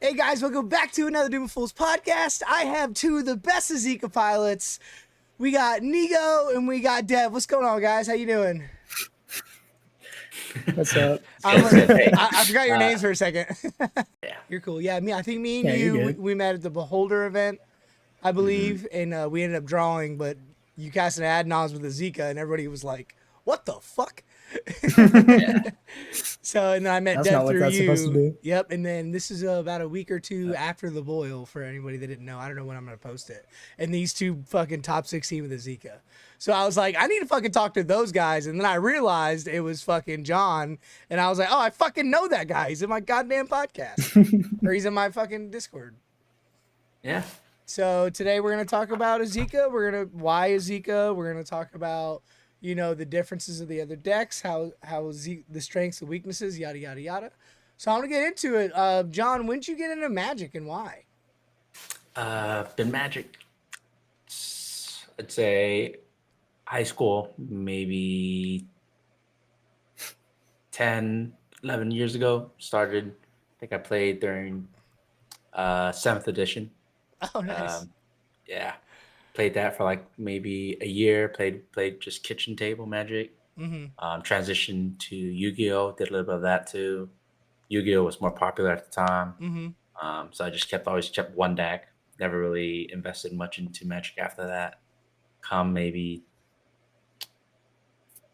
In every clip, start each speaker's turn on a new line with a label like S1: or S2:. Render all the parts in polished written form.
S1: Hey guys, welcome back to another Doom Fools podcast. I have two of the best Esika pilots. We got Nigo and we got Dev. What's going on, guys? How you doing?
S2: What's up?
S3: Hey,
S1: I forgot your names for a second.
S3: yeah.
S1: You're cool. Yeah, I think me and
S2: Yeah, you're
S1: you,
S2: good.
S1: we met at the Beholder event, I believe, and we ended up drawing, but you cast an ad nods with Esika, and everybody was like, what the fuck?
S3: Yeah.
S1: So, and then I met
S2: That's
S1: Dev
S2: not what
S1: through
S2: that's supposed to
S1: you.
S2: do.
S1: Yep. And then this is about a week or two after the boil for anybody that didn't know. I don't know when I'm going to post it. And these two fucking top 16 with Esika. So I was like, I need to fucking talk to those guys. And then I realized it was fucking John. And I was like, oh, I fucking know that guy. He's in my goddamn podcast. Or he's in my fucking Discord.
S3: Yeah.
S1: So today we're going to talk about Esika. Why Esika. We're going to talk about, you know, the differences of the other decks, the strengths, the weaknesses, yada, yada, yada. So I'm going to get into it. John, when did you get into Magic and why?
S3: Been Magic. I'd say high school, maybe 10, 11 years ago. Started, I think I played during 7th edition.
S1: Oh, nice.
S3: Yeah. Played that for like maybe a year. Played just kitchen table Magic. Transitioned to Yu-Gi-Oh! Did a little bit of that too. Yu-Gi-Oh! Was more popular at the time. So I just always kept one deck. Never really invested much into Magic after that. Come maybe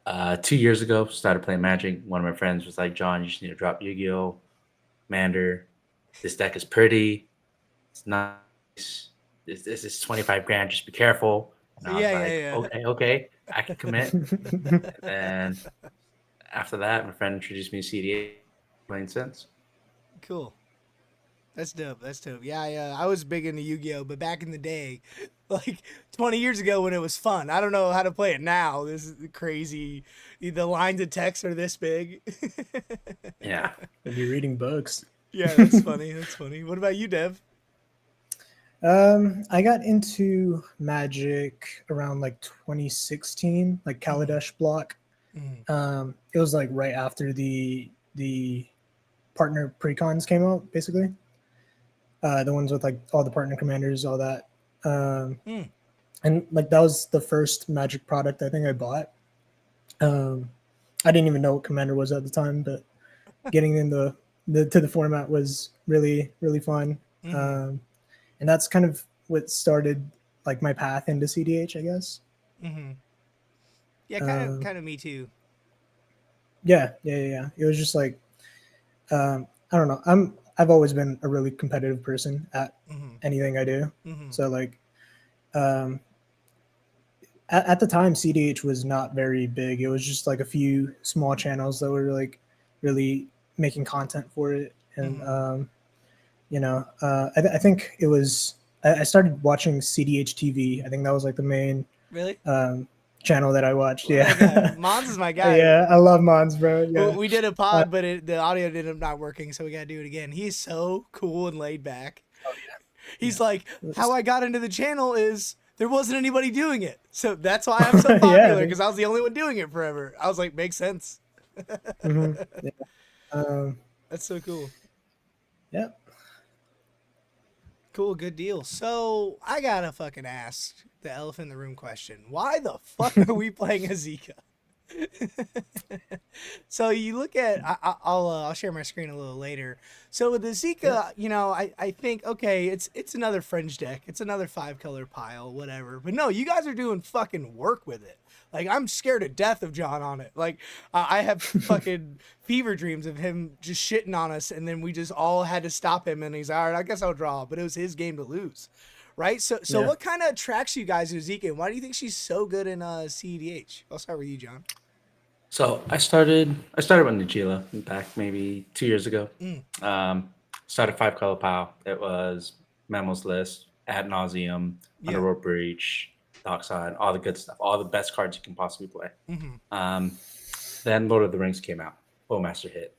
S3: 2 years ago, started playing Magic. One of my friends was like, "John, you just need to drop Yu-Gi-Oh! Commander. This deck is pretty. It's nice. This is 25 grand. Just be careful." And I was like, okay, I can commit. And after that, my friend introduced me to CDA. Playing since.
S1: Cool. That's dope. Yeah, I was big into Yu-Gi-Oh, but back in the day, like 20 years ago when it was fun. I don't know how to play it now. This is crazy. The lines of text are this big.
S3: Yeah.
S2: If you're reading books.
S1: Yeah, that's funny. That's funny. What about you, Dev?
S2: I got into Magic around like 2016, like Kaladesh block. It was like right after the partner precons came out, basically. The ones with like all the partner commanders, all that. And like that was the first Magic product I think I bought. I didn't even know what Commander was at the time, but getting in to the format was really, really fun. And that's kind of what started like my path into CDH, I guess.
S1: Yeah, kind of me too.
S2: Yeah. It was just like I don't know. I've always been a really competitive person at anything I do. So like at the time CDH was not very big. It was just like a few small channels that were like really making content for it. And I think it was I started watching CDH TV. I think that was like the main
S1: Really?
S2: channel that I watched.
S1: Well,
S2: Yeah.
S1: Mons is my guy.
S2: Yeah, I love Mons, bro. Yeah.
S1: We did a pod, but the audio ended up not working, so we got to do it again. He's so cool and laid back.
S2: Oh yeah.
S1: He's like, how I got into the channel is there wasn't anybody doing it. So that's why I'm so popular, because I was the only one doing it forever. I was like, makes sense.
S2: Yeah.
S1: That's so cool.
S2: Yep.
S1: Cool, good deal. So I gotta fucking ask the elephant in the room question. Why the fuck are we playing Esika? So you look at, I'll share my screen a little later. So with the Esika, you know, I think, okay, it's another fringe deck. It's another 5-color pile, whatever. But no, you guys are doing fucking work with it. Like, I'm scared to death of John on it. Like, I have fucking fever dreams of him just shitting on us, and then we just all had to stop him, and he's all right, I guess I'll draw. But it was his game to lose. Right? So what kind of attracts you guys to Esika? Why do you think she's so good in CEDH? I'll start with you, John.
S3: So I started with Nagila back maybe 2 years ago. Started 5-color pile. It was Mammo's List, Ad Nauseum, Underworld Breach, Dockside, all the good stuff, all the best cards you can possibly play. Then Lord of the Rings came out. Bowmaster hit.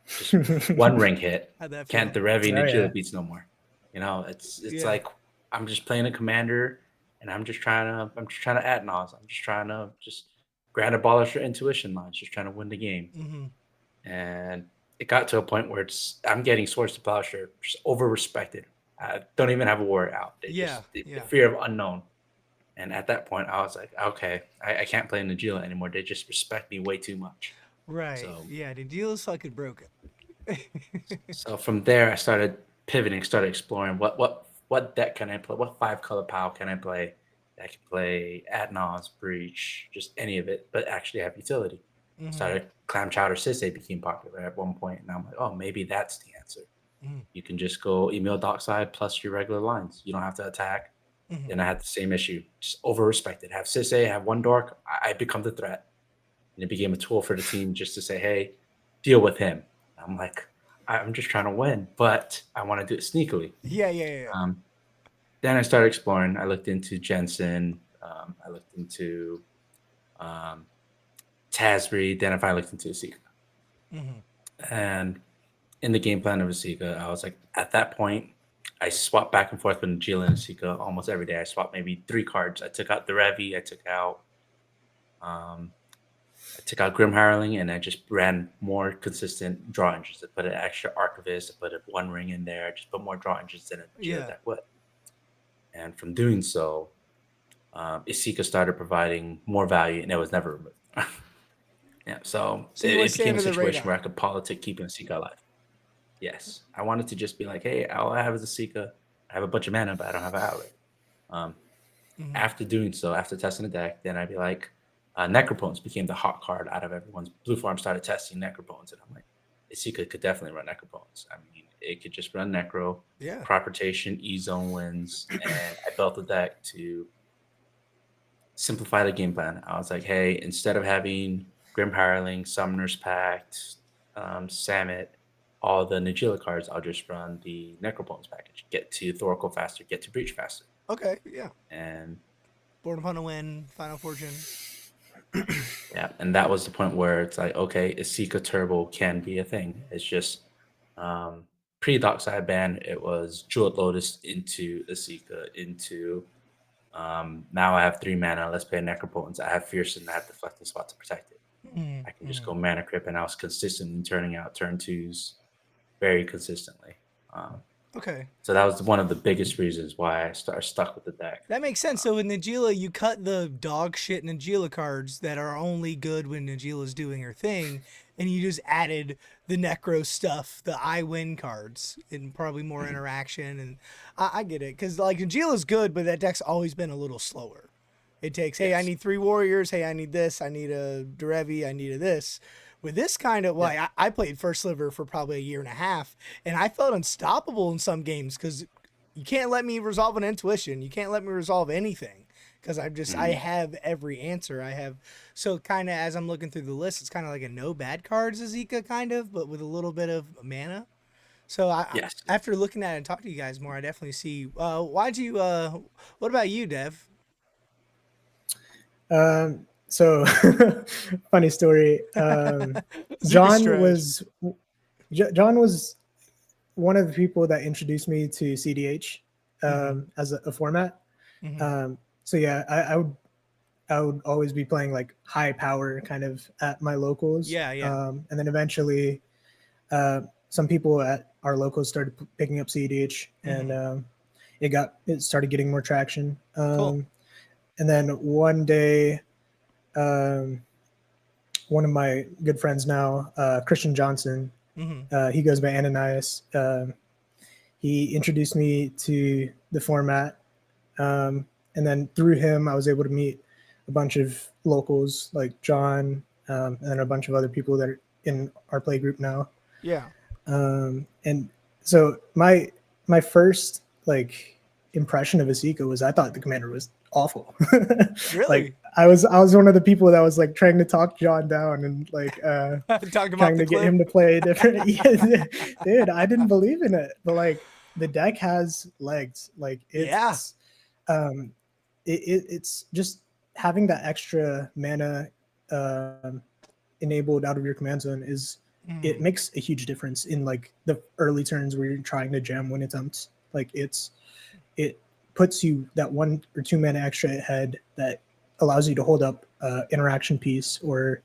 S3: Just one ring hit. Can't the Revi Nagila beats no more. You know, it's like I'm just playing a commander and I'm just trying to ad naus. I'm just trying to just grab a ball for intuition lines, just trying to win the game. And it got to a point where I'm getting Swords to Plowshare just over respected. I don't even have a word out. They
S1: Yeah,
S3: just the
S1: yeah.
S3: fear of unknown. And at that point, I was like, okay, I can't play Najila anymore. They just respect me way too much.
S1: Right.
S3: So
S1: Yeah, the deal is fucking broken.
S3: so from there, I started pivoting, started exploring what deck can I play, what 5 color POW can I play. I can play Adnaz, Breach, just any of it, but actually have utility.
S1: Hmm.
S3: Started Clam Chowder Sisay became popular at one point, and I'm like, oh, maybe that's the answer.
S1: Hmm.
S3: You can just go email dockside plus your regular lines. You don't have to attack.
S1: Hmm.
S3: Then I had the same issue, just over respected. Have Sisay, have one dork, I become the threat. And it became a tool for the team just to say, hey, deal with him. I'm like, I'm just trying to win, but I want to do it sneakily.
S1: Yeah, yeah, yeah.
S3: Um, then I started exploring. I looked into Jensen. I looked into um, Tasbury. Then I finally looked into Esika.
S1: Hmm.
S3: And in the game plan of Esika, I was like, at that point, I swapped back and forth with Najila and Esika almost every day. I swapped maybe 3 cards. I took out the Revi. Um, I took out Grim Hireling, and I just ran more consistent draw engines. I put an extra Archivist. I put a One Ring in there. I just put more draw engines than a Najila
S1: Yeah.
S3: deck would. And from doing so, Isika started providing more value, and it was never removed. Yeah, so
S1: So you want
S3: it
S1: to stay
S3: became a
S1: under the
S3: situation where
S1: radar.
S3: I could politic keeping Isika alive. Yes, I wanted to just be like, hey, all I have is Isika. I have a bunch of mana, but I don't have an outlet. Um,
S1: Hmm.
S3: After doing so, after testing the deck, then I'd be like, Necropones became the hot card out of everyone's. Blue Farm started testing Necropones, and I'm like, Isika could definitely run Necropones. I mean, it could just run Necro,
S1: Yeah.
S3: Propertation, E Zone wins, and I built the deck to simplify the game plan. I was like, hey, instead of having Grim Hireling, Summoner's Pact, Samit, all the Najila cards, I'll just run the Necropones package. Get to Thoracle faster, get to Breach faster.
S1: Okay. Yeah.
S3: And
S1: Born upon a win. Final Fortune.
S3: yeah, and that was the point where it's like, okay, Esika Turbo can be a thing. It's just pre-Dockside ban, it was Jewel Lotus into Esika, into now I have 3 mana, let's play Necropotence. I have Fierce and I have Deflecting Spot to protect it. I can just
S1: Mm-hmm.
S3: go mana crypt, and I was consistently turning out turn twos very consistently. Um,
S1: Okay.
S3: so that was one of the biggest reasons why I stuck with the deck.
S1: That makes sense. So with Najila, you cut the dog shit Najila cards that are only good when Najila's doing her thing, and you just added the Necro stuff, the I win cards, and probably more
S3: Mhm.
S1: interaction. And I get it because like Najila's good, but that deck's always been a little slower. It takes, hey, I
S3: Yes.
S1: need 3 warriors. Hey, I need this. I need a Derevi. I need a this. With this kind of,
S3: Yeah.
S1: like, I played First Sliver for probably a year and a half, and I felt unstoppable in some games because you can't let me resolve an intuition. You can't let me resolve anything because I
S3: Mhm.
S1: have every answer. I have, so kind of as I'm looking through the list, it's kind of like a no bad cards Azika kind of, but with a little bit of mana. So
S3: Yes.
S1: after looking at it and talking to you guys more, I definitely see. Why'd you? What about you, Dev?
S2: So funny story.
S1: Zika
S2: John
S1: stretch.
S2: was John was one of the people that introduced me to CDH
S1: Mm-hmm.
S2: as a format.
S1: Mm-hmm.
S2: So yeah, I would always be playing like high power kind of at my locals,
S1: Yeah, yeah.
S2: and then eventually some people at our locals started picking up CDH, and
S1: Mm-hmm.
S2: it started getting more traction.
S1: Cool.
S2: And then one day, um, one of my good friends now, Christian Johnson,
S1: Mm-hmm.
S2: he goes by Ananias. He introduced me to the format, and then through him, I was able to meet a bunch of locals like John, and a bunch of other people that are in our play group now.
S1: Yeah.
S2: And so my first like impression of Esika was I thought the commander was awful. Like
S1: Really?
S2: I was one of the people that was like trying to talk John down and like
S1: Talk him off
S2: trying
S1: the
S2: to get
S1: cliff.
S2: him to play different. Yeah, dude, I didn't believe in it, but like the deck has legs. Like
S1: Yeah.
S2: um, it's just having that extra mana enabled out of your command zone is it
S1: Mm.
S2: makes a huge difference in like the early turns where you're trying to jam win attempts. Like it puts you that 1 or 2 mana extra ahead that allows you to hold up interaction piece or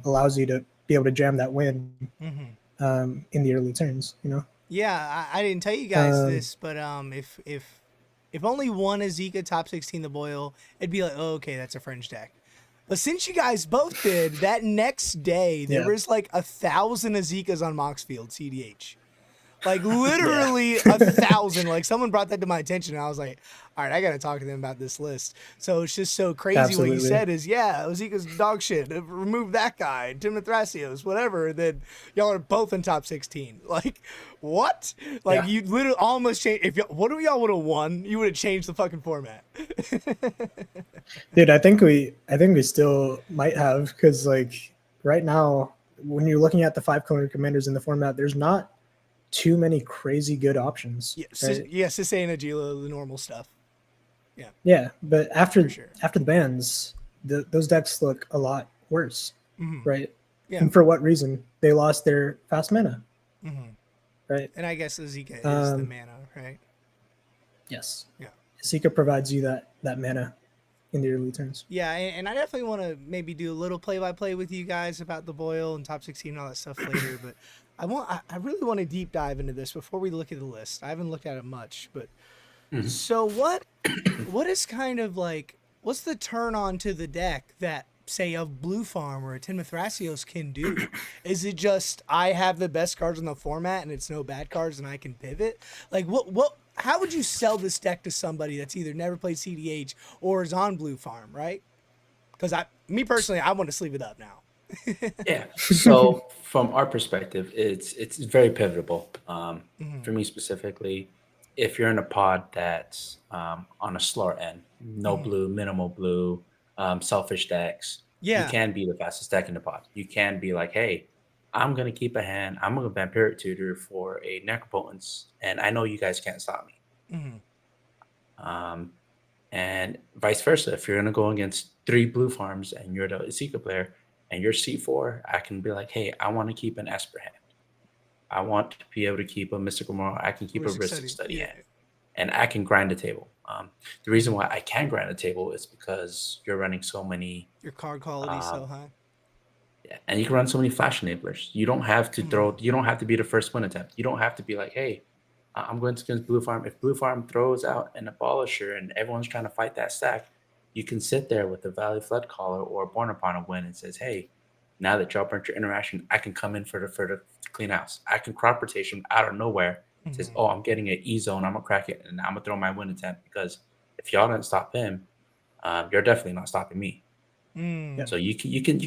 S2: allows you to be able to jam that win.
S1: Mm-hmm.
S2: in the early turns. You know.
S1: Yeah, I didn't tell you guys
S2: Um,
S1: this, but if only one Esika top 16 the boil, it'd be like, oh, okay, that's a fringe deck. But since you guys both did, that next day there
S2: yeah.
S1: was like 1,000 Ezikas on Moxfield, CDH. Like
S2: Yeah.
S1: literally 1,000. Like someone brought that to my attention, and I was like, all right, I gotta talk to them about this list. So it's just so crazy. What you
S2: Absolutely.
S1: said is, yeah, Ozika's dog shit. Remove that guy, Tim Thrasios, whatever. Then y'all are both in top 16. Like, what? Like
S2: Yeah.
S1: you literally almost changed. If what if y'all would have won, you would have changed the fucking format.
S2: Dude, I think we still might have, because like right now, when you're looking at the 5 color commanders in the format, there's not too many crazy good options,
S1: Yeah,
S2: right?
S1: yeah, Sisei and Agila, the normal stuff. Yeah,
S2: Yeah, but
S1: for
S2: after
S1: sure.
S2: after the bans, those decks look a lot worse,
S1: Mm-hmm.
S2: right?
S1: Yeah.
S2: And for what reason? They lost their fast mana,
S1: Mm-hmm.
S2: right?
S1: And I guess Azika is the
S2: Um,
S1: mana, right?
S2: yes,
S1: Yeah.
S2: Esika provides you that mana in the early turns.
S1: Yeah, and I definitely want to maybe do a little play-by-play with you guys about the boil and top 16 and all that stuff later. But I really want to deep dive into this before we look at the list. I haven't looked at it much, but
S3: Mhm.
S1: so what is kind of like what's the turn on to the deck that say of Blue Farm or a Tin Thrasios can do? Is it just I have the best cards in the format and it's no bad cards and I can pivot? Like what how would you sell this deck to somebody that's either never played CDH or is on Blue Farm, right? Because me personally, I want to sleeve it up now.
S3: Yeah. So from our perspective, it's very pivotal.
S1: Mm-hmm.
S3: For me specifically, if you're in a pod that's on a slower end, no
S1: Mm-hmm.
S3: blue, minimal blue, selfish decks, you
S1: Yeah.
S3: can be the fastest deck in the pod. You can be like, hey, I'm gonna keep a hand. I'm gonna Vampiric Tutor for a Necropotence, and I know you guys can't stop me.
S1: Mm-hmm.
S3: Um, and vice versa. If you're gonna go against 3 blue farms and you're the Esika player and you're C4, I can be like, hey, I want to keep an Esper hand. I want to be able to keep a Mystical Moral. I can keep a
S1: Ristic
S3: Ristic
S1: study.
S3: Study
S1: Yeah.
S3: hand, and I can grind the table. The reason
S1: Mm-hmm.
S3: why I can grind the table is because you're running so many,
S1: Your card quality is so
S3: um,
S1: high.
S3: yeah, and you can run so many flash enablers. You don't have to
S1: Mm-hmm.
S3: throw. You don't have to be the first win attempt. You don't have to be like, hey, I'm going against Blue Farm. If Blue Farm throws out an Abolisher and everyone's trying to fight that stack, you can sit there with the Valley Flood Caller or Born Upon a win and says, hey, now that y'all burnt your interaction, I can come in for the clean house. I can crop rotation out of nowhere. Says,
S1: Mm-hmm.
S3: oh, I'm getting an E zone. I'm gonna crack it and I'm gonna throw my win attempt because if y'all didn't stop him, you're definitely not stopping me.
S2: Yeah.
S1: Mm.
S3: So you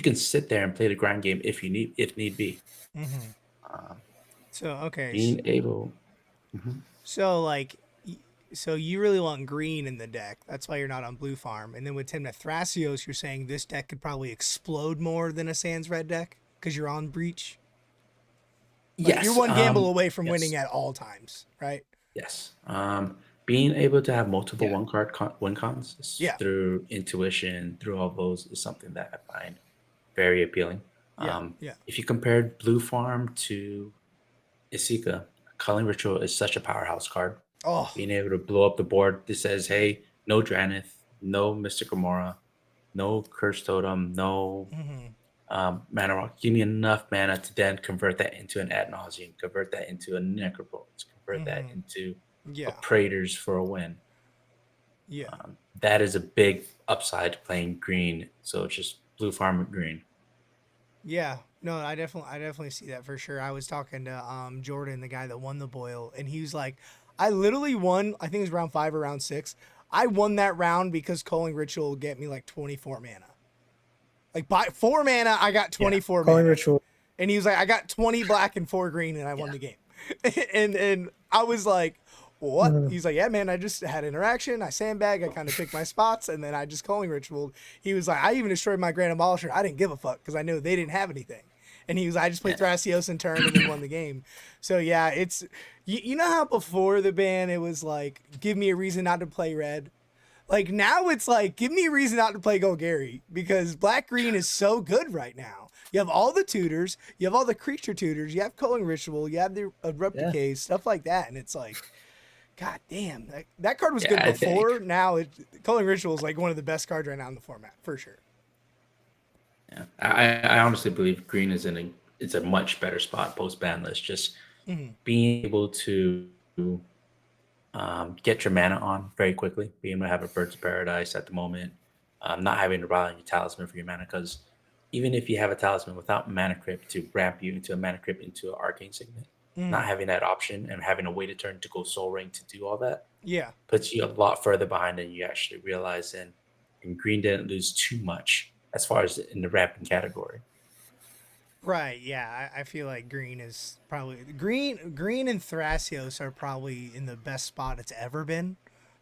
S3: can sit there and play the grind game if need be.
S1: Mm-hmm.
S3: Um,
S1: So okay.
S3: being able. Mhm.
S1: So like, so you really want green in the deck. That's why you're not on Blue Farm. And then with Timna Thrasios, you're saying this deck could probably explode more than a Sans Red deck because you're on Breach. Like you're
S3: Yes.
S1: one gamble away from winning
S3: Yes.
S1: at all times, right?
S3: Yes. Being able to have multiple
S1: Yeah.
S3: one card win cons
S1: Yeah.
S3: through intuition, through all those, is something that I find very appealing.
S1: Yeah. Yeah.
S3: If you compared Blue Farm to Isika, Culling Ritual is such a powerhouse card.
S1: Oh.
S3: Being able to blow up the board that says, hey, no Dranith, no Mystic Gamora, no Curse Totem, no
S1: Mm-hmm.
S3: mana rock. Give me enough mana to then convert that into an ad nauseum, convert that into a necropotence, convert that
S1: Mm-hmm.
S3: into a
S1: Yeah.
S3: Praetors for a win.
S1: Yeah.
S3: That is a big upside to playing green. So it's just blue farm with green.
S1: Yeah. No, I definitely see that for sure. I was talking to Jordan, the guy that won the boil, and he was like, I literally won, I think it was round 5 or round 6. I won that round because Calling Ritual would get me like 24 mana. Like by 4 mana, I got
S2: Yeah.
S1: 24
S2: Calling
S1: mana.
S2: ritual.
S1: And he was like, I got 20 black and 4 green and I won
S2: Yeah.
S1: the game. and I was like, what?
S2: Mhm.
S1: He's like, yeah, man, I just had interaction. I sandbag. I kind of picked my spots, and then I just Calling Ritual. He was like, I even destroyed my Grand Abolisher. I didn't give a fuck because I knew they didn't have anything. And he was, I just played Thrasios in turn and then won the game. So yeah, it's you know how before the ban it was like, give me a reason not to play red. Like now it's like, give me a reason not to play Go Gary because black green is so good right now. You have all the tutors, you have all the creature tutors, you have Culling Ritual, you have the Abrupt
S2: Yeah.
S1: Decay, stuff like that, and it's like, god damn, that card was
S3: Yeah,
S1: good
S3: I think.
S1: before. Now Culling Ritual is like one of the best cards right now in the format for sure.
S3: Yeah, I honestly believe green is in it's a much better spot post ban list. Just
S1: Mhm.
S3: being able to get your mana on very quickly, being able to have a Birds of Paradise at the moment, not having to rely on your talisman for your mana. Because even if you have a talisman without mana crypt to ramp you into a mana crypt into an arcane signet, not
S1: Mhm.
S3: having that option and having to wait a turn to go soul ring to do all that
S1: Yeah.
S3: puts you a lot further behind than you actually realize. And Green didn't lose too much as far as in the ramping category.
S1: Right. Yeah. I feel like green is probably green and Thrasios are probably in the best spot it's ever been.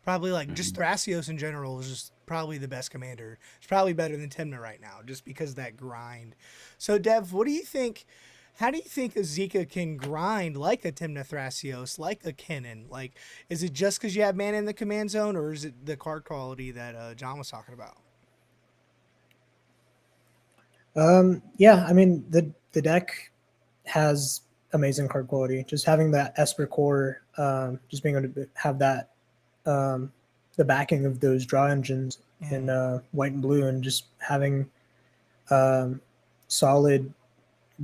S1: Probably like just
S3: Mhm.
S1: Thrasios in general is just probably the best commander. It's probably better than Timna right now, just because of that grind. So Dev, what do you think? How do you think Azika can grind like a Timna Thrasios, like a Kennen? Like, is it just because you have mana in the command zone, or is it the card quality that John was talking about?
S2: Yeah, I mean the deck has amazing card quality. Just having that Esper core, just being able to have that, um, the backing of those draw engines in
S1: Mm.
S2: white and blue, and just having um, solid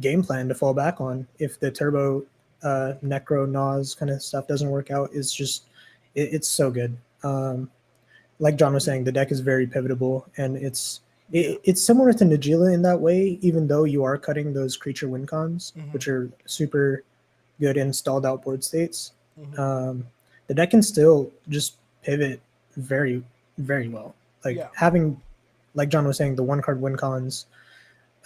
S2: game plan to fall back on if the turbo necro Nas kind of stuff doesn't work out. It's just it's so good. Like John was saying, the deck is very pivotable, and
S1: Yeah.
S2: it's similar to Najila in that way. Even though you are cutting those creature win cons,
S1: Mm-hmm.
S2: which are super good in stalled out board states,
S1: Mm-hmm.
S2: um, the deck can still just pivot very very well. Like
S1: Yeah.
S2: having, like John was saying, the one card win cons,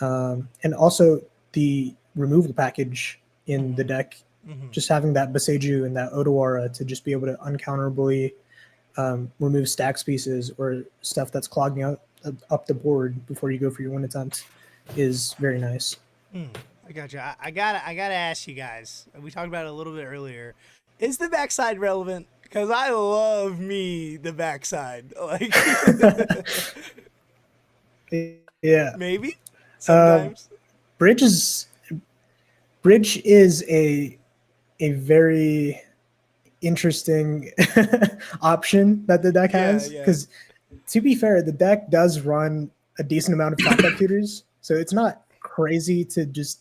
S2: and also the removal package in the
S1: Mm-hmm.
S2: deck.
S1: Mm-hmm.
S2: Just having that Beseju and that Odawara to just be able to uncounterably remove stacks pieces or stuff that's clogging up the board before you go for your win attempt is very nice.
S1: I got you. I gotta ask you guys. We talked about it a little bit earlier. Is the backside relevant? Because I love me the backside. Like
S2: Yeah.
S1: maybe
S2: Um,
S1: sometimes.
S2: bridge is bridge is a very interesting option that the deck
S1: Yeah.
S2: has,
S1: Yeah.
S2: because to be fair, the deck does run a decent amount of top deck tutors, so it's not crazy to just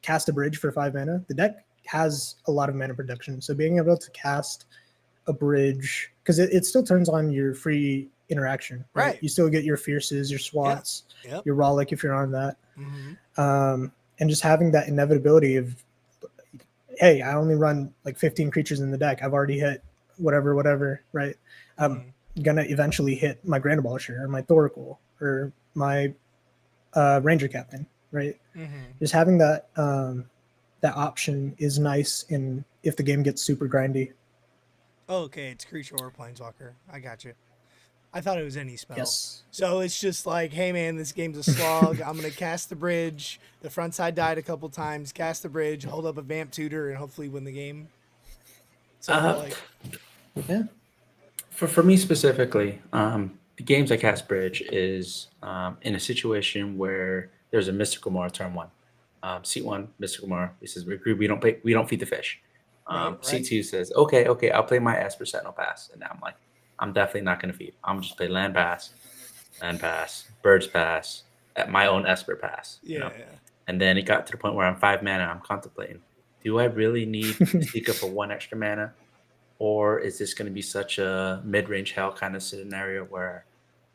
S2: cast a bridge for 5 mana. The deck has a lot of mana production, so being able to cast a bridge, because it still turns on your free interaction, right?
S1: Right.
S2: You still get your fierces, your
S1: Yeah.
S2: swats,
S1: Yep.
S2: your Rollick if you're on that,
S1: Mm-hmm.
S2: and just having that inevitability of, hey, I only run like 15 creatures in the deck. I've already hit whatever, right? I'm
S1: Mm-hmm.
S2: gonna eventually hit my Grand Abolisher or my Thoracle or my Ranger Captain, right?
S1: Mm-hmm.
S2: Just having that option is nice in if the game gets super grindy.
S1: Okay, it's creature or planeswalker. I got you. I thought it was any spell.
S2: Yes.
S1: So it's just like, hey man, this game's a slog. I'm gonna cast the bridge. The front side died a couple times. Cast the bridge, hold up a vamp tutor, and hopefully win the game. So
S3: Uh,
S1: like,
S2: Yeah.
S3: for me specifically, the games I cast Bridge is in a situation where there's a Mystical Mar turn one. Seat one, Mystical Mar. He says we agree we don't feed the fish.
S1: right,
S3: Seat
S1: right,
S3: two says okay, I'll play my Esper Sentinel Pass, and I'm like, I'm definitely not going to feed. I'm just play land pass, birds pass, at my own Esper pass, you know.
S1: yeah,
S3: And then it got to the point where I'm 5 mana. I'm contemplating, do I really need Esika for one extra mana? Or is this going to be such a mid-range hell kind of scenario where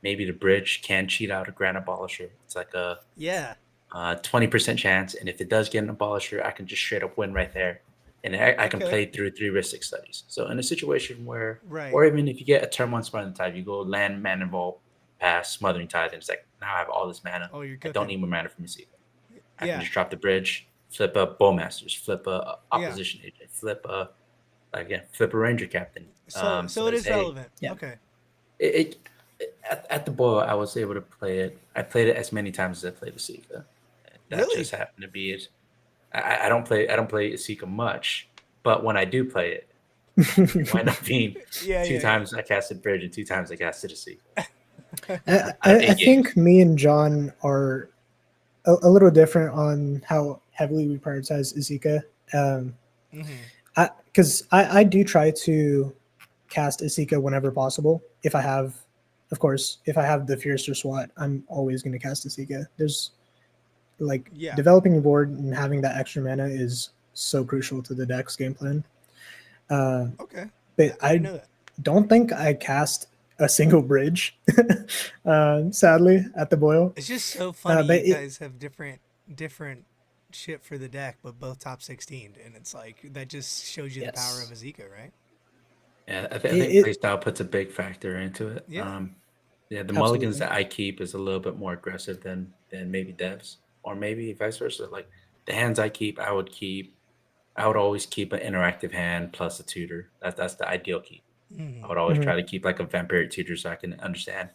S3: maybe the bridge can cheat out a Grand Abolisher? It's like a
S1: yeah.
S3: 20% chance, and if it does get an Abolisher, I can just straight up win right there, and I can
S1: Okay,
S3: play through 3 Ristic Studies. So in a situation where,
S1: right.
S3: or even if you get a turn one Smothering Tide, you go land, mana vault, pass Smothering Tide, and it's like now I have all this mana.
S1: Oh, you're
S3: I don't
S1: cooking.
S3: need more mana from Esika. I can
S1: Yeah,
S3: just drop the bridge, flip a Bowmasters, flip a
S1: yeah.
S3: Opposition Agent, flip a Ranger Captain.
S1: So it
S3: Says,
S1: is
S3: hey,
S1: relevant.
S2: Yeah.
S1: Okay.
S3: at the boil, I was able to play it. I played it as many times as I played Esika. That just
S1: Really?
S3: happened to be it. I don't play Esika much, but when I do play it, it wind up being
S1: Yeah,
S3: two
S1: yeah, yeah.
S3: times I casted Bridge and 2 times I casted Esika
S2: I,
S3: out of
S2: I
S3: 8 games.
S2: think me and John are a little different on how heavily we prioritize Izika. Um,
S1: Mm-hmm.
S2: because I do try to cast Isika whenever possible. If I have, of course, if I have the Fierce or SWAT, I'm always going to cast Isika. There's like
S1: Yeah.
S2: developing your board and having that extra mana is so crucial to the deck's game plan. Uh,
S1: Okay.
S2: but
S1: I didn't
S2: I
S1: know that.
S2: don't think I cast a single bridge, sadly, at the boil.
S1: It's just so funny.
S2: But
S1: You guys have different shit for the deck, but both top 16, and it's like that just shows you the power of
S2: yes,
S1: Esika, right?
S3: Yeah, I think
S2: it
S3: playstyle puts a big factor into it.
S1: Yeah.
S3: Yeah, the mulligans
S2: absolutely.
S3: that I keep is a little bit more aggressive than maybe devs, or maybe vice versa. Like the hands I keep, I would always keep an interactive hand plus a tutor. That's the ideal keep. I
S1: Hmm.
S3: would always
S2: Hmm.
S3: try to keep like a vampiric tutor so I can understand.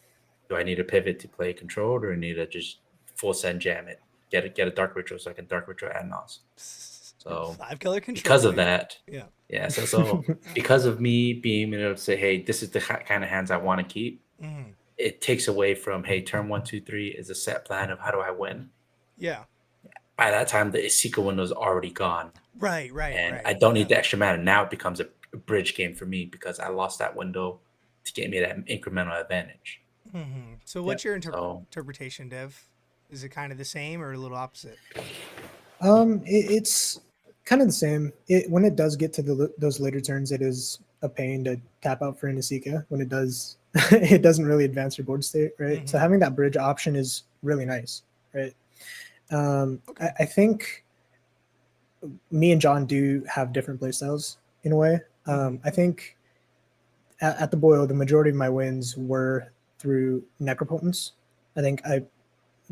S3: Do I need a pivot to play controlled, or I need to just full send jam it? Get a dark ritual so I can dark ritual Adnos. So
S1: 5 color control,
S3: because of
S1: baby.
S3: that,
S1: Yeah.
S3: yeah. So because of me being able to say, hey, this is the kind of hands I want to keep,
S1: Hmm.
S3: it takes away from, hey, turn 1, 2, 3 is a set plan of how do I win.
S1: Yeah.
S3: By that time, the Esika window is already gone,
S1: Right. Right.
S3: and I
S1: Right.
S3: don't need
S1: Yeah.
S3: the extra mana. Now it becomes a bridge game for me because I lost that window to get me that incremental advantage.
S1: So,
S2: Yep.
S1: what's your
S3: So
S1: interpretation, Dev? Is it kind of the same or a little opposite?
S2: It's kind of the same. When it does get to those later turns, it is a pain to tap out for Inisika. When it does, it doesn't really advance your board state, right? So
S1: Hmm.
S2: having that bridge option is really nice, right?
S1: Okay.
S2: I think me and John do have different playstyles in a way.
S1: Hmm.
S2: I think at the boil, the majority of my wins were through Necropotence. I think I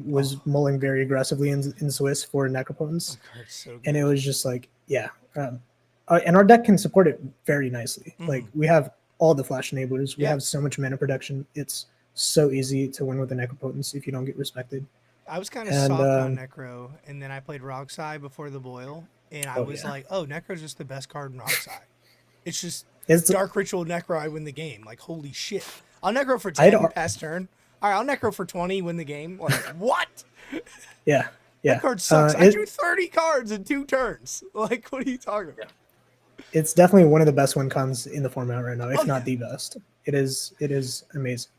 S2: was
S1: Oh,
S2: mulling very aggressively in Swiss for Necropotence,
S1: that card's so
S2: and it
S1: good.
S2: was just like, yeah. And our deck can support it very nicely. Like
S1: Hmm.
S2: we have all the flash enablers, we
S1: Yeah.
S2: have so much mana production. It's so easy to win with a Necropotence if you don't get respected.
S1: I was kind of
S2: And
S1: soft on Necro, and then I played Rogsai before the boil, and I
S2: oh
S1: was
S2: yeah,
S1: like, oh, Necro's just the best card in Rogsai. It's just
S2: it's
S1: Dark Ritual Necro, I win the game. Like, holy shit. I'll Necro for
S2: I'd
S1: 10 past turn. All right, I'll Necro for 20, win the game. Like, what?
S2: yeah,
S1: That
S2: yeah.
S1: card sucks. I drew
S2: It
S1: 30 cards in 2 turns. Like, what are you talking
S3: yeah,
S1: about?
S2: it's definitely one of the best win cons in the format right now,
S1: Oh,
S2: if not
S1: yeah.
S2: the best. It is amazing.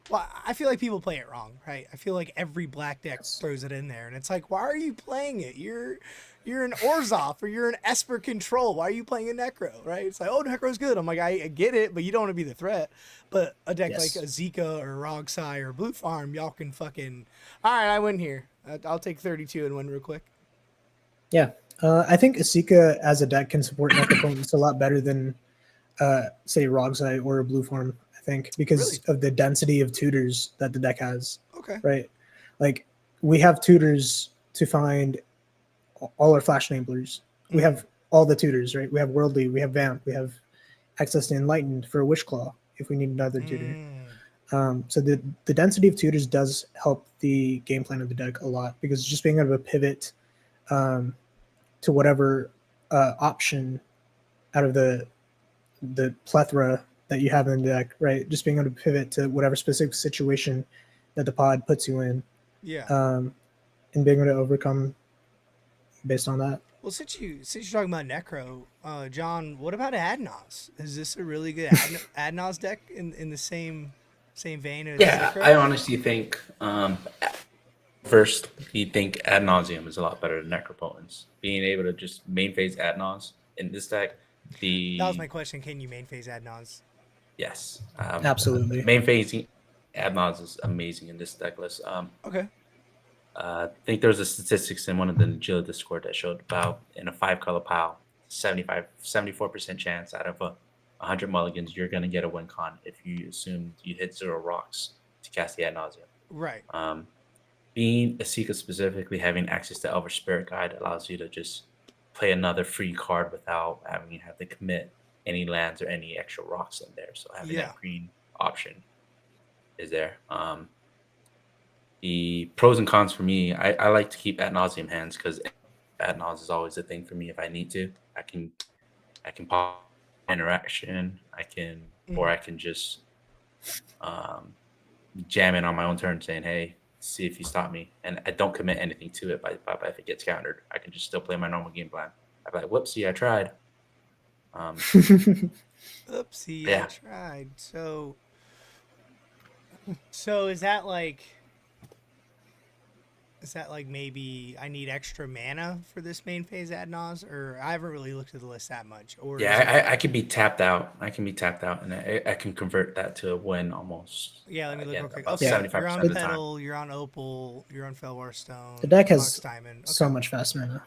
S1: Well, I feel like people play it wrong, right? I feel like every black deck
S2: Yes.
S1: throws it in there, and it's like, why are you playing it? You're an Orzhov or you're an Esper Control. Why are you playing a Necro, right? It's like, oh, Necro's good. I'm like, I get it, but you don't want to be the threat. But a deck like a
S2: Yes.
S1: Zika or Rogsai or Blue Farm, y'all can fucking. All right, I win here. I'll take 32 and win real quick.
S2: Yeah. I think Esika as a deck can support Necropotence a lot better than say Rogsite or a Blue Form, I think, because
S1: Really?
S2: of the density of tutors that the deck has,
S1: Okay.
S2: right? Like we have tutors to find all our flash enablers. We
S1: Mm-hmm.
S2: have all the tutors, right? We have Worldly, we have Vamp, we have access to Enlightened for a Wish Claw if we need another tutor.
S1: Mm.
S2: So the density of tutors does help the game plan of the deck a lot because just being able to pivot um, to whatever option out of the plethora that you have in the deck, right? Just being able to pivot to whatever specific situation that the pod puts you in,
S1: Yeah.
S2: um, and being able to overcome based on that.
S1: Well, since you're talking about Necro, John, what about Adnos? Is this a really good Adnos deck in the same vein as
S3: yeah.
S1: Necro?
S3: I honestly think first you think ad nauseum is a lot better than necropotence. Being able to just main phase ad naus in this deck,
S1: That was
S3: the
S1: my question. Can you main phase Adnos?
S3: yes,
S2: Absolutely.
S3: main phasing ad naus is amazing in this deck list.
S1: Okay.
S3: I think there was a statistics in one of the Nagila Discord that showed about in a 5 color pile, 74% chance out of 100 mulligans, you're going to get a win con if you assume you hit 0 rocks to cast the ad nauseum.
S1: Right.
S3: Um, being a seeker specifically, having access to Elver Spirit Guide allows you to just play another free card without having you have to commit any lands or any extra rocks in there. So having
S1: Yeah.
S3: that green option is there. The pros and cons for me, I like to keep ad nauseum hands because ad naus is always a thing for me if I need to. I can pop interaction. Or
S1: Hmm.
S3: I can just um, jam in on my own turn, saying, "Hey, see if you stop me," and I don't commit anything to it. By if it gets countered, I can just still play my normal game plan. I'd be like, "Whoopsie, I tried." Um,
S1: Oopsie, I
S3: yeah,
S1: tried. So is that like Is that like maybe I need extra mana for this main phase ad nos, or I haven't really looked at the list that much, or is it?
S3: Yeah, I can be tapped out. I can be tapped out, and I can convert that to a win almost.
S1: Yeah, let me look
S3: Again,
S1: real quick.
S3: about
S2: Yeah.
S1: Okay, you're
S3: 75%
S1: on
S3: of the time.
S1: Petal, you're on Opal, you're on Felwar
S2: The
S1: Stone,
S2: deck
S1: Fox
S2: has
S1: Diamond.
S2: so
S1: Okay.
S2: much fast mana.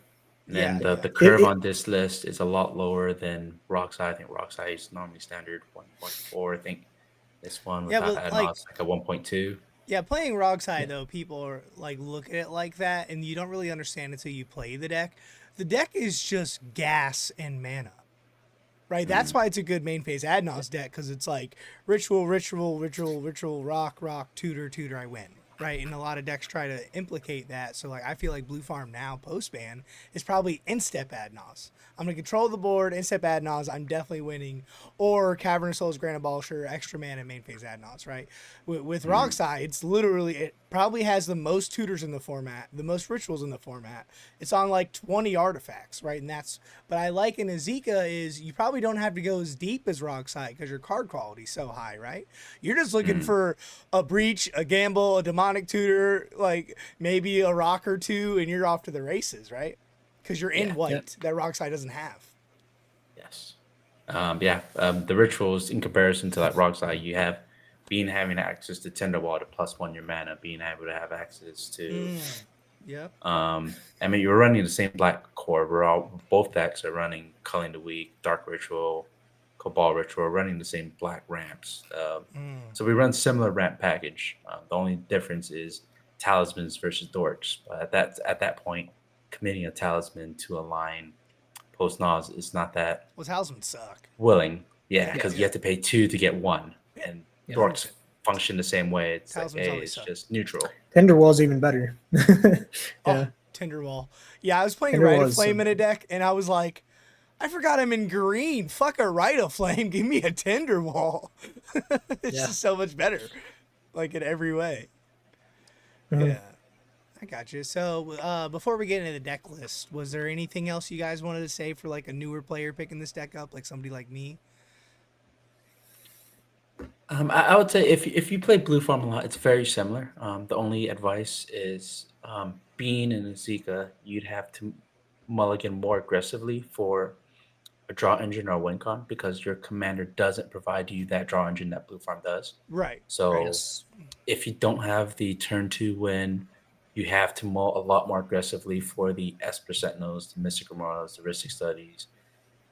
S3: And
S1: Yeah,
S3: then
S1: yeah.
S3: the curve
S2: It
S3: on this list is a lot lower than Rockside. I think Rockside is normally standard 1.4. I think this one
S1: Yeah,
S3: without
S1: but
S3: add-ons
S1: like,
S3: is like a 1.2.
S1: yeah, playing Rogside
S2: yeah.
S1: though, people are like look at it like that, and you don't really understand until you play the deck. The deck is just gas and mana, right? That's
S3: Mm,
S1: why it's a good main phase Adnos deck, because it's like ritual, ritual, ritual, ritual, rock, rock, tutor, tutor, I win, right? And a lot of decks try to implicate that. So like I feel like Blue Farm now post ban is probably instep Adnos. I'm gonna control the board, instep Adnos, I'm definitely winning. Or Cavern of Souls, Grand Abolishur, extra mana, main phase Adnos, right? With
S3: mm,
S1: Rockside, it's literally it probably has the most tutors in the format, the most rituals in the format. It's on like 20 artifacts, right? And that's but I like in Esika is you probably don't have to go as deep as Rockside because your card quality is so high, right? You're just looking
S3: mm.
S1: for a breach, a gamble, a demonic tutor, like maybe a rock or two, and you're off to the races, right? Because you're in
S3: Yeah,
S2: Yeah.
S1: white that Rockside doesn't have.
S3: yes. The rituals in comparison to like Rockside, you have being having access to Tinderwall to +1 your mana, being able to have access to
S1: Yep.
S3: I mean, you're running the same black core. Both decks are running Culling the Weak, Dark Ritual, Cabal Ritual, running the same black ramps. So we run similar ramp package. The only difference is talismans versus dorks. But at that point, committing a talisman to a line post Nas is not that
S1: Well, Talisman suck.
S3: willing. Yeah,
S1: Yeah,
S2: Yeah.
S3: because you
S1: yeah.
S3: have to pay 2 to get 1,
S1: Yeah.
S3: and
S2: Yeah.
S3: dorks
S1: 100%.
S3: function the same way. It's like,
S1: Talismans
S3: hey,
S1: always
S3: it's
S1: suck.
S3: just neutral.
S2: Tinderwall's even better.
S1: Oh,
S2: Yeah.
S1: Tinderwall. Yeah, I was playing Rite
S2: Tinderwall
S1: of
S2: is so
S1: Flame in a
S2: good.
S1: deck, and I was like, I forgot I'm in green. Fuck a Rite of Flame. Give me a Tinderwall. It's
S2: Yeah.
S1: just so much better, like in every way.
S2: Mhm.
S1: Yeah, I got you. So before we get into the deck list, was there anything else you guys wanted to say for like a newer player picking this deck up, like somebody like me?
S3: I would say if you play Blue Farm a lot, it's very similar. The only advice is being in Zika, you'd have to mulligan more aggressively for a draw engine or a win con because your commander doesn't provide you that draw engine that Blue Farm does.
S1: Right, right.
S3: So
S2: Yes.
S3: if you don't have the turn 2 win, you have to mull a lot more aggressively for the Esper Sentinels, the Mystic Remoras, the Ristic Studies,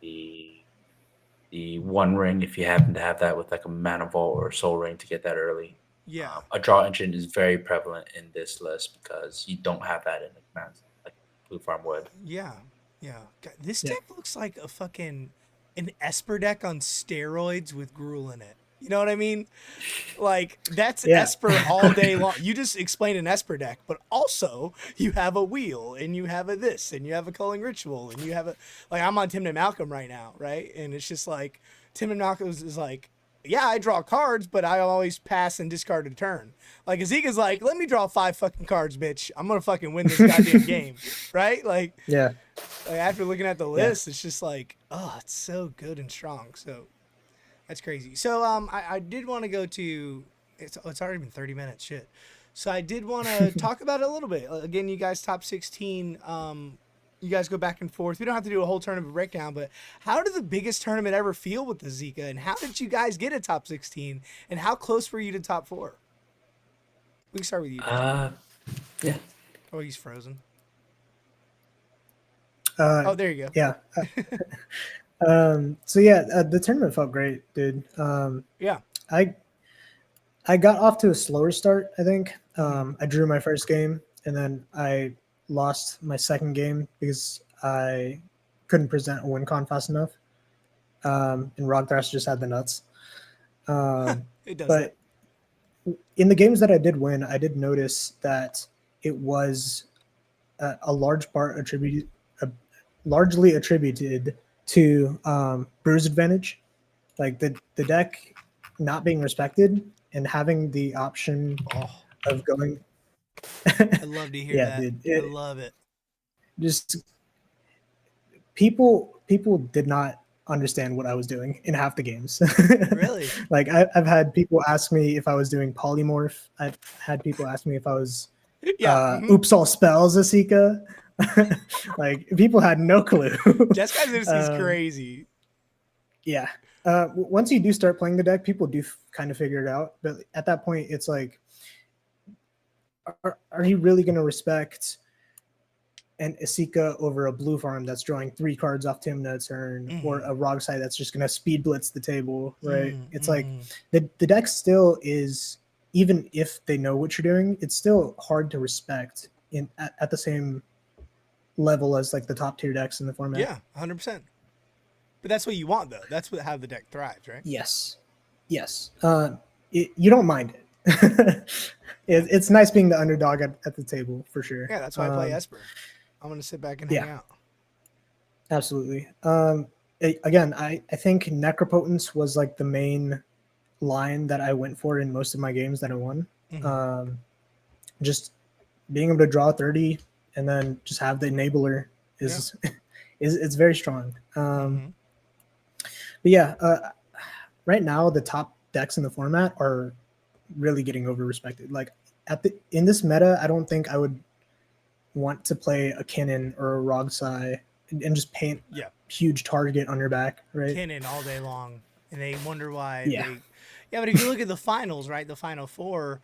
S3: the One Ring if you happen to have that with like a Mana Vault or Soul Ring to get that early.
S1: Yeah,
S3: A draw engine is very prevalent in this list because you don't have that in the commands like Blue Farm would.
S1: yeah, yeah. God, this
S2: Yeah.
S1: deck looks like a fucking an Esper deck on steroids with Gruul in it. You know what I mean? Like that's
S2: Yeah.
S1: Esper all day long. You just explained an Esper deck, but also you have a wheel and you have a this and you have a culling ritual and you have a like I'm on Tim and Malcolm right now, right? And it's just like Tim and Malcolm is like, yeah, I draw cards, but I always pass and discard a turn. Like Azika's like, let me draw 5 fucking cards, bitch. I'm gonna fucking win this goddamn game, right?
S2: Yeah.
S1: Like after looking at the
S2: Yeah.
S1: list, it's just like, oh, it's so good and strong. So that's crazy. So I did want to go to it's already been 30 minutes. Shit. So I did want to talk about it a little bit. Again, you guys top 16. You guys go back and forth. We don't have to do a whole tournament breakdown, but how did the biggest tournament ever feel with the Zika, and how did you guys get a top 16, and how close were you to top 4? We can start with you, Dad.
S3: Yeah.
S1: Oh, he's frozen.
S2: Uh,
S1: Oh, there you go.
S2: yeah. So yeah, the tournament felt great, dude.
S1: Yeah.
S2: I I got off to a slower start, I think. I drew my first game and then I lost my second game because I couldn't present a win con fast enough. And Rock Thrash just had the nuts.
S1: It does
S2: But in the games that I did win, I did notice that it was a large part attributed, largely attributed to Brew's advantage, like the deck not being respected and having the option
S1: that. Oh,
S2: of going.
S1: I love to hear
S2: Yeah,
S1: that.
S2: dude.
S1: I
S2: It
S1: love it.
S2: just people did not understand what I was doing in half the games.
S1: Really?
S2: Like I've had people ask me if I was doing polymorph. I've had people ask me if I was
S1: Yeah.
S2: Oops all spells Esika. Like people had no clue.
S1: Jeskai is crazy.
S2: Yeah. Once you do start playing the deck, people do kind of figure it out. But at that point, it's like, are you really going to respect an Esika over a blue farm that's drawing 3 cards off Timna a turn, or a Rogsai that's just going to speed blitz the table, right? It's like the deck still is, even if they know what you're doing, it's still hard to respect at the same level as like the top tier decks in the format.
S1: Yeah, 100%. But that's what you want, though. That's how the deck thrives, right?
S2: Yes. You don't mind it. It's nice being the underdog at the table for sure.
S1: Yeah, that's why I play Esper. I'm going to sit back and hang out.
S2: Absolutely. Again, I think Necropotence was like the main line that I went for in most of my games that I won. Just being able to draw 30 and then just have the enabler is it's very strong. But yeah, right now the top decks in the format are really getting over respected. Like in this meta, I don't think I would want to play a Kinnan or a Rogsai and just paint a huge target on your back, right?
S1: Kinnan all day long, and they wonder why. But if you look at the finals, right, the final 4,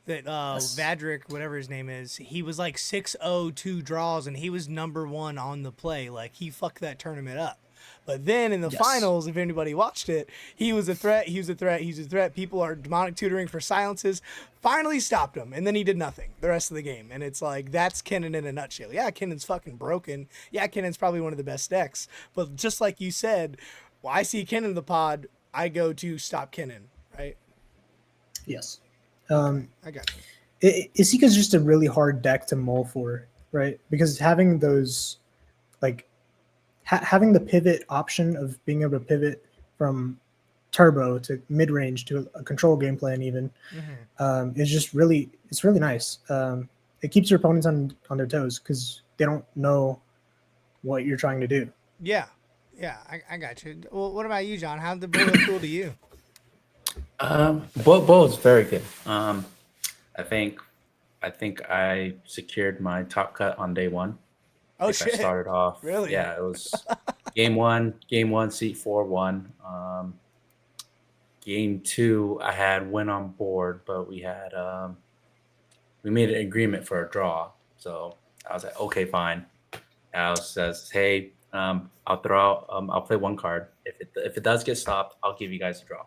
S1: that Vadric, whatever his name is, he was like 6-0 2 draws, and he was number 1 on the play. Like he fucked that tournament up. But then in the finals, if anybody watched it, he was a threat. He was a threat. He's a threat. People are demonic tutoring for silences. Finally stopped him, and then he did nothing the rest of the game. And it's like, that's Kinnan in a nutshell. Yeah, Kinnan's fucking broken. Yeah, Kinnan's probably one of the best decks. But just like you said, well, I see Kinnan in the pod, I go to stop Kinnan, right?
S2: Yes.
S1: I got you.
S2: Esika's just a really hard deck to mull for, right? Because having those, like, having the pivot option of being able to pivot from turbo to mid range to a control game plan even is just really, it's really nice. It keeps your opponents on their toes because they don't know what you're trying to do.
S1: Yeah, I got you. Well, what about you, John? How did the bull look cool to you?
S3: Bull is very good. I think I secured my top cut on day 1.
S1: Oh shit!
S3: I started off.
S1: Really?
S3: Yeah, it was game one, seat 4-1. Game 2, I had win on board, but we had we made an agreement for a draw. So I was like, okay, fine. Alice says, hey, I'll throw out, I'll play 1 card. If it does get stopped, I'll give you guys a draw.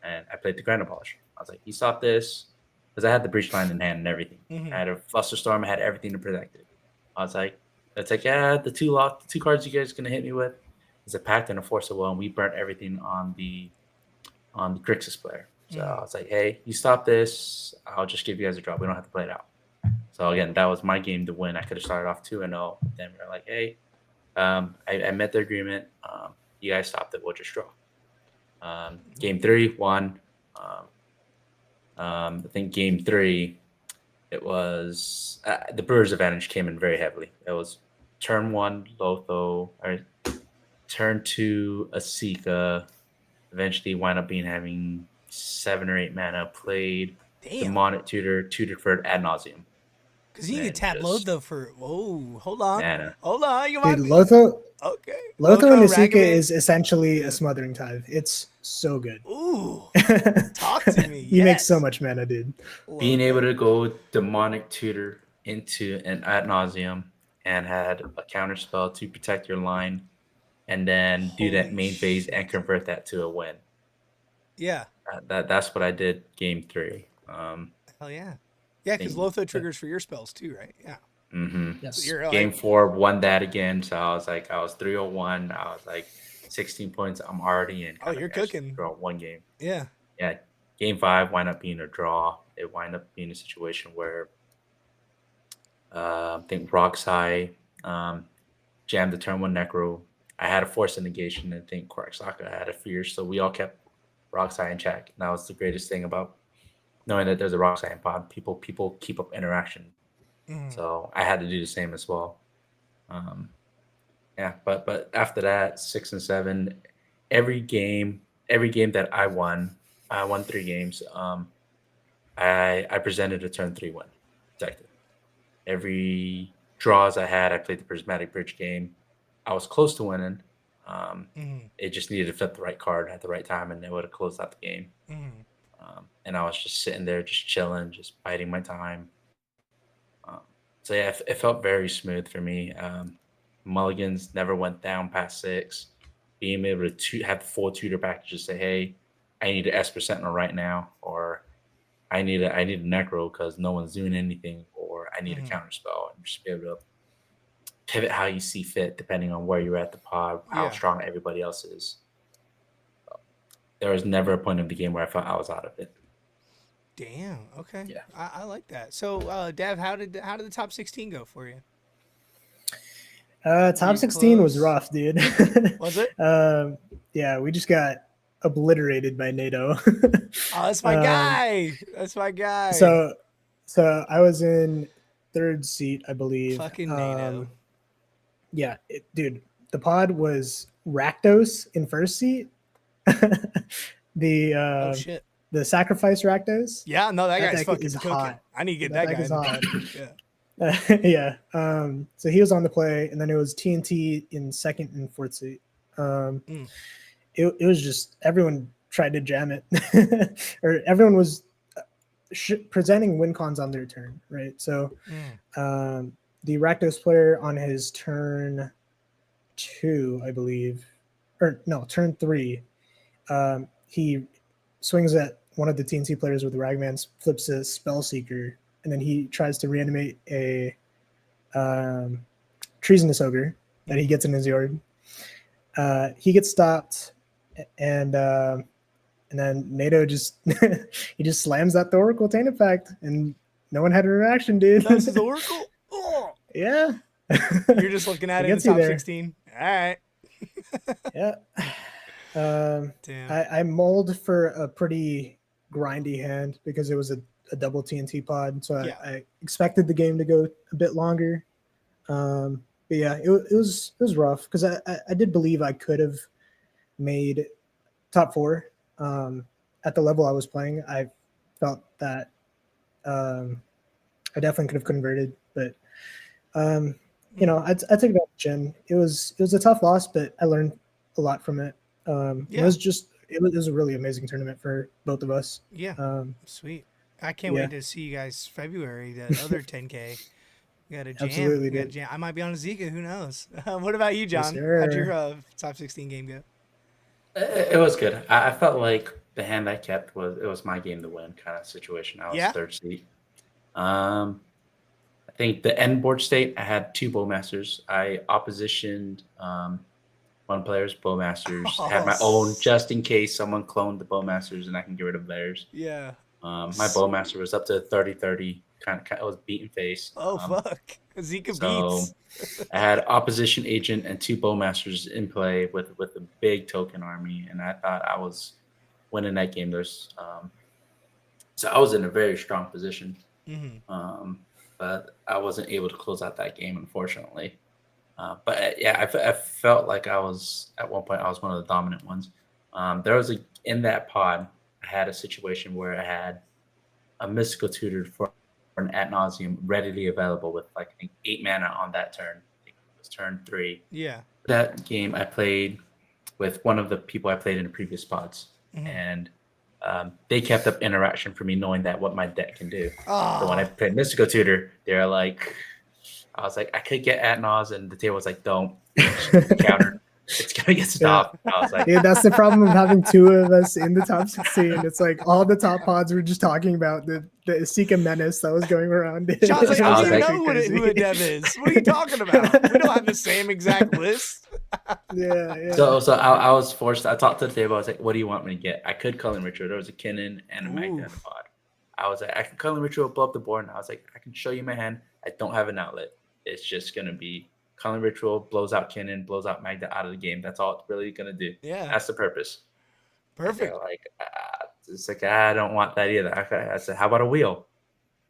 S3: And I played the Grand Abolish. I was like, you stop this, because I had the breach line in hand and everything. I had a Flusterstorm, I had everything to protect it. I was like, it's like, yeah, the 2 cards you guys are gonna hit me with is a Pact and a Force of Will, and we burnt everything on the Grixis player. So I was like, hey, you stop this, I'll just give you guys a draw. We don't have to play it out. So again, that was my game to win. I could have started off 2-0. Then we were like, hey, I met the agreement. You guys stopped it. We'll just draw. Game 3 won. I think game 3, it was the Brewers' advantage came in very heavily. It was turn 1 Lotho, or turn 2 Esika. Eventually wound up having 7 or 8 mana. Played demonic tutored for ad nauseum.
S1: Because you can tap Lotho for. Whoa, hold on.
S3: Mana.
S1: Hold on. You
S2: might be. Lotho.
S1: Okay.
S2: Lotho and Esika is essentially a smothering tithe. It's so good.
S1: Ooh. Talk to me.
S2: You make so much mana, dude.
S3: Being able to go demonic tutor into an ad nauseum and had a counter spell to protect your line, and then do that main phase and convert that to a win.
S1: Yeah.
S3: That's what I did game 3.
S1: Hell yeah. Yeah, because Lotho triggers for your spells too, right? Yeah.
S2: Yes.
S1: So
S3: game 4 won that again. So I was 301. I was like 16 points. I'm already in.
S1: Oh, you're cooking.
S3: Draw 1 game.
S1: Yeah.
S3: Yeah. Game 5 wound up being a draw. It wound up being a situation where I think Roxai jammed the turn 1 Necro. I had a Force of Negation. I think Koraksaka had a Fear. So we all kept Roxai in check. And that was the greatest thing about knowing that there's a Roxai in pod. People keep up interaction. So I had to do the same as well. Yeah, but after that, 6 and 7, every game that I won 3 games. I presented a turn 3 win. Protected. Every draws I had, I played the prismatic bridge game. I was close to winning.
S1: Mm-hmm.
S3: It just needed to flip the right card at the right time, and it would have closed out the game.
S1: Mm-hmm.
S3: And I was just sitting there, just chilling, just biding my time. Um, so yeah, it felt very smooth for me. Mulligans never went down past six. Being able to have the full tutor package to say, "Hey, I need an Esper Sentinel right now," or "I need a Necro because no one's doing anything," or "I need a
S1: Mm-hmm.
S3: counter spell," and just be able to pivot how you see fit depending on where you're at the pod, how
S1: Yeah.
S3: strong everybody else is. There was never a point of the game where I felt I was out of it.
S1: Damn. Okay.
S3: Yeah.
S1: I like that. So, Dev, how did the top 16 go for you? Were
S2: Top
S1: you
S2: 16 was
S1: close?
S2: rough, dude.
S1: Was it?
S2: Yeah, we just got obliterated by NATO.
S1: Oh, that's my
S2: um,
S1: guy. That's my guy.
S2: so, so I was in third seat, I believe.
S1: Fucking NATO.
S2: Yeah, dude, the pod was Rakdos in first seat. the
S1: Oh shit.
S2: the sacrifice Rakdos.
S1: Yeah, no, that
S2: That
S1: guy's
S2: deck
S1: fucking
S2: is
S1: cooking.
S2: hot.
S1: I need to get
S2: That
S1: that
S2: deck
S1: guy
S2: is
S1: in the
S2: hot.
S1: pod. Yeah.
S2: Yeah. So he was on the play, and then it was TNT in second and fourth seat.
S1: Mm.
S2: It was just everyone tried to jam it, or everyone was presenting win cons on their turn, right? So
S1: Mm.
S2: the Rakdos player on his turn 2, I believe, or no, turn 3, he swings at one of the TNT players with Ragman, flips a Spell Seeker, and then he tries to reanimate a Treasonous Ogre that he gets in his yard. He gets stopped, and then NATO just he just slams that the Oracle Tainted Pact, and no one had a reaction, dude.
S1: That's his Oracle? Oh.
S2: Yeah.
S1: You're just looking at
S2: It
S1: it in the
S2: gets you
S1: top
S2: there.
S1: 16. All right.
S2: Yeah.
S1: Damn.
S2: I mulled for a pretty grindy hand because it was a double TNT pod, so
S1: Yeah.
S2: I expected the game to go a bit longer. But yeah, it was rough because I did believe I could have made top 4 at the level I was playing. I felt that I definitely could have converted, but I took it on the chin. It was a tough loss, but I learned a lot from it.
S1: Yeah.
S2: It was a really amazing tournament for both of us.
S1: Yeah.
S2: Um,
S1: Sweet. I can't
S2: yeah,
S1: wait to see you guys February, that other 10K. We got a jam.
S2: absolutely,
S1: We got a
S2: dude.
S1: jam. I might be on Esika. Who knows? What about you,
S2: Yes,
S1: John? How'd your
S2: sir.
S1: top 16 game go?
S3: It was good. I felt like the hand I kept was my game to win kind of situation. I was
S1: Yeah.
S3: third seat. I think the end board state, I had 2 Bowmasters. I oppositioned one player's Bowmasters. I had
S1: Oh,
S3: my own just in case someone cloned the Bowmasters and I can get rid of theirs.
S1: yeah.
S3: My Bowmaster was up to 30-30. Kind of was beaten face.
S1: Oh, fuck. Zika
S3: So
S1: beats.
S3: I had opposition agent and 2 Bowmasters in play with a big token army, and I thought I was winning that game. So I was in a very strong position,
S1: Mm-hmm.
S3: but I wasn't able to close out that game, unfortunately. But yeah, I felt like I was at one point I was one of the dominant ones. There was in that pod, I had a situation where I had a mystical tutor for an ad nauseum readily available with like I think 8 mana on that turn. I think it was turn 3.
S1: Yeah.
S3: That game I played with one of the people I played in the previous pods,
S1: Mm-hmm.
S3: and they kept up interaction for me, knowing that what my deck can do. So when I
S1: Oh,
S3: played mystical tutor, they're like, I was like, I could get ad nause, and the table was like, don't. It's gonna get countered. It's gonna get
S2: Yeah.
S3: stopped. I was like,
S2: Dude, that's the problem of having 2 of us in the top 16. It's like all the top pods were just talking about the Esika menace that was going around. Dude.
S1: John's like,
S2: It
S1: I
S3: I
S1: don't
S2: was
S3: was
S1: even
S3: like,
S1: know
S2: actually
S1: who a
S2: crazy.
S1: dev is. What are you talking about? We don't have the same exact list.
S2: Yeah.
S3: so I was forced. I talked to the table. I was like, "What do you want me to get?" I could Culling Ritual. There was a Kinnan and a Magda in the
S1: Oof.
S3: pod. I was like, "I can Culling Ritual, blow up the board." And I was like, "I can show you my hand. I don't have an outlet. It's just gonna be Culling Ritual, blows out Kinnan, blows out Magda out of the game. That's all it's really gonna do.
S1: Yeah.
S3: That's the purpose." And they're
S1: Perfect.
S3: like, "It's like I don't want that either." I said, "How about a wheel?"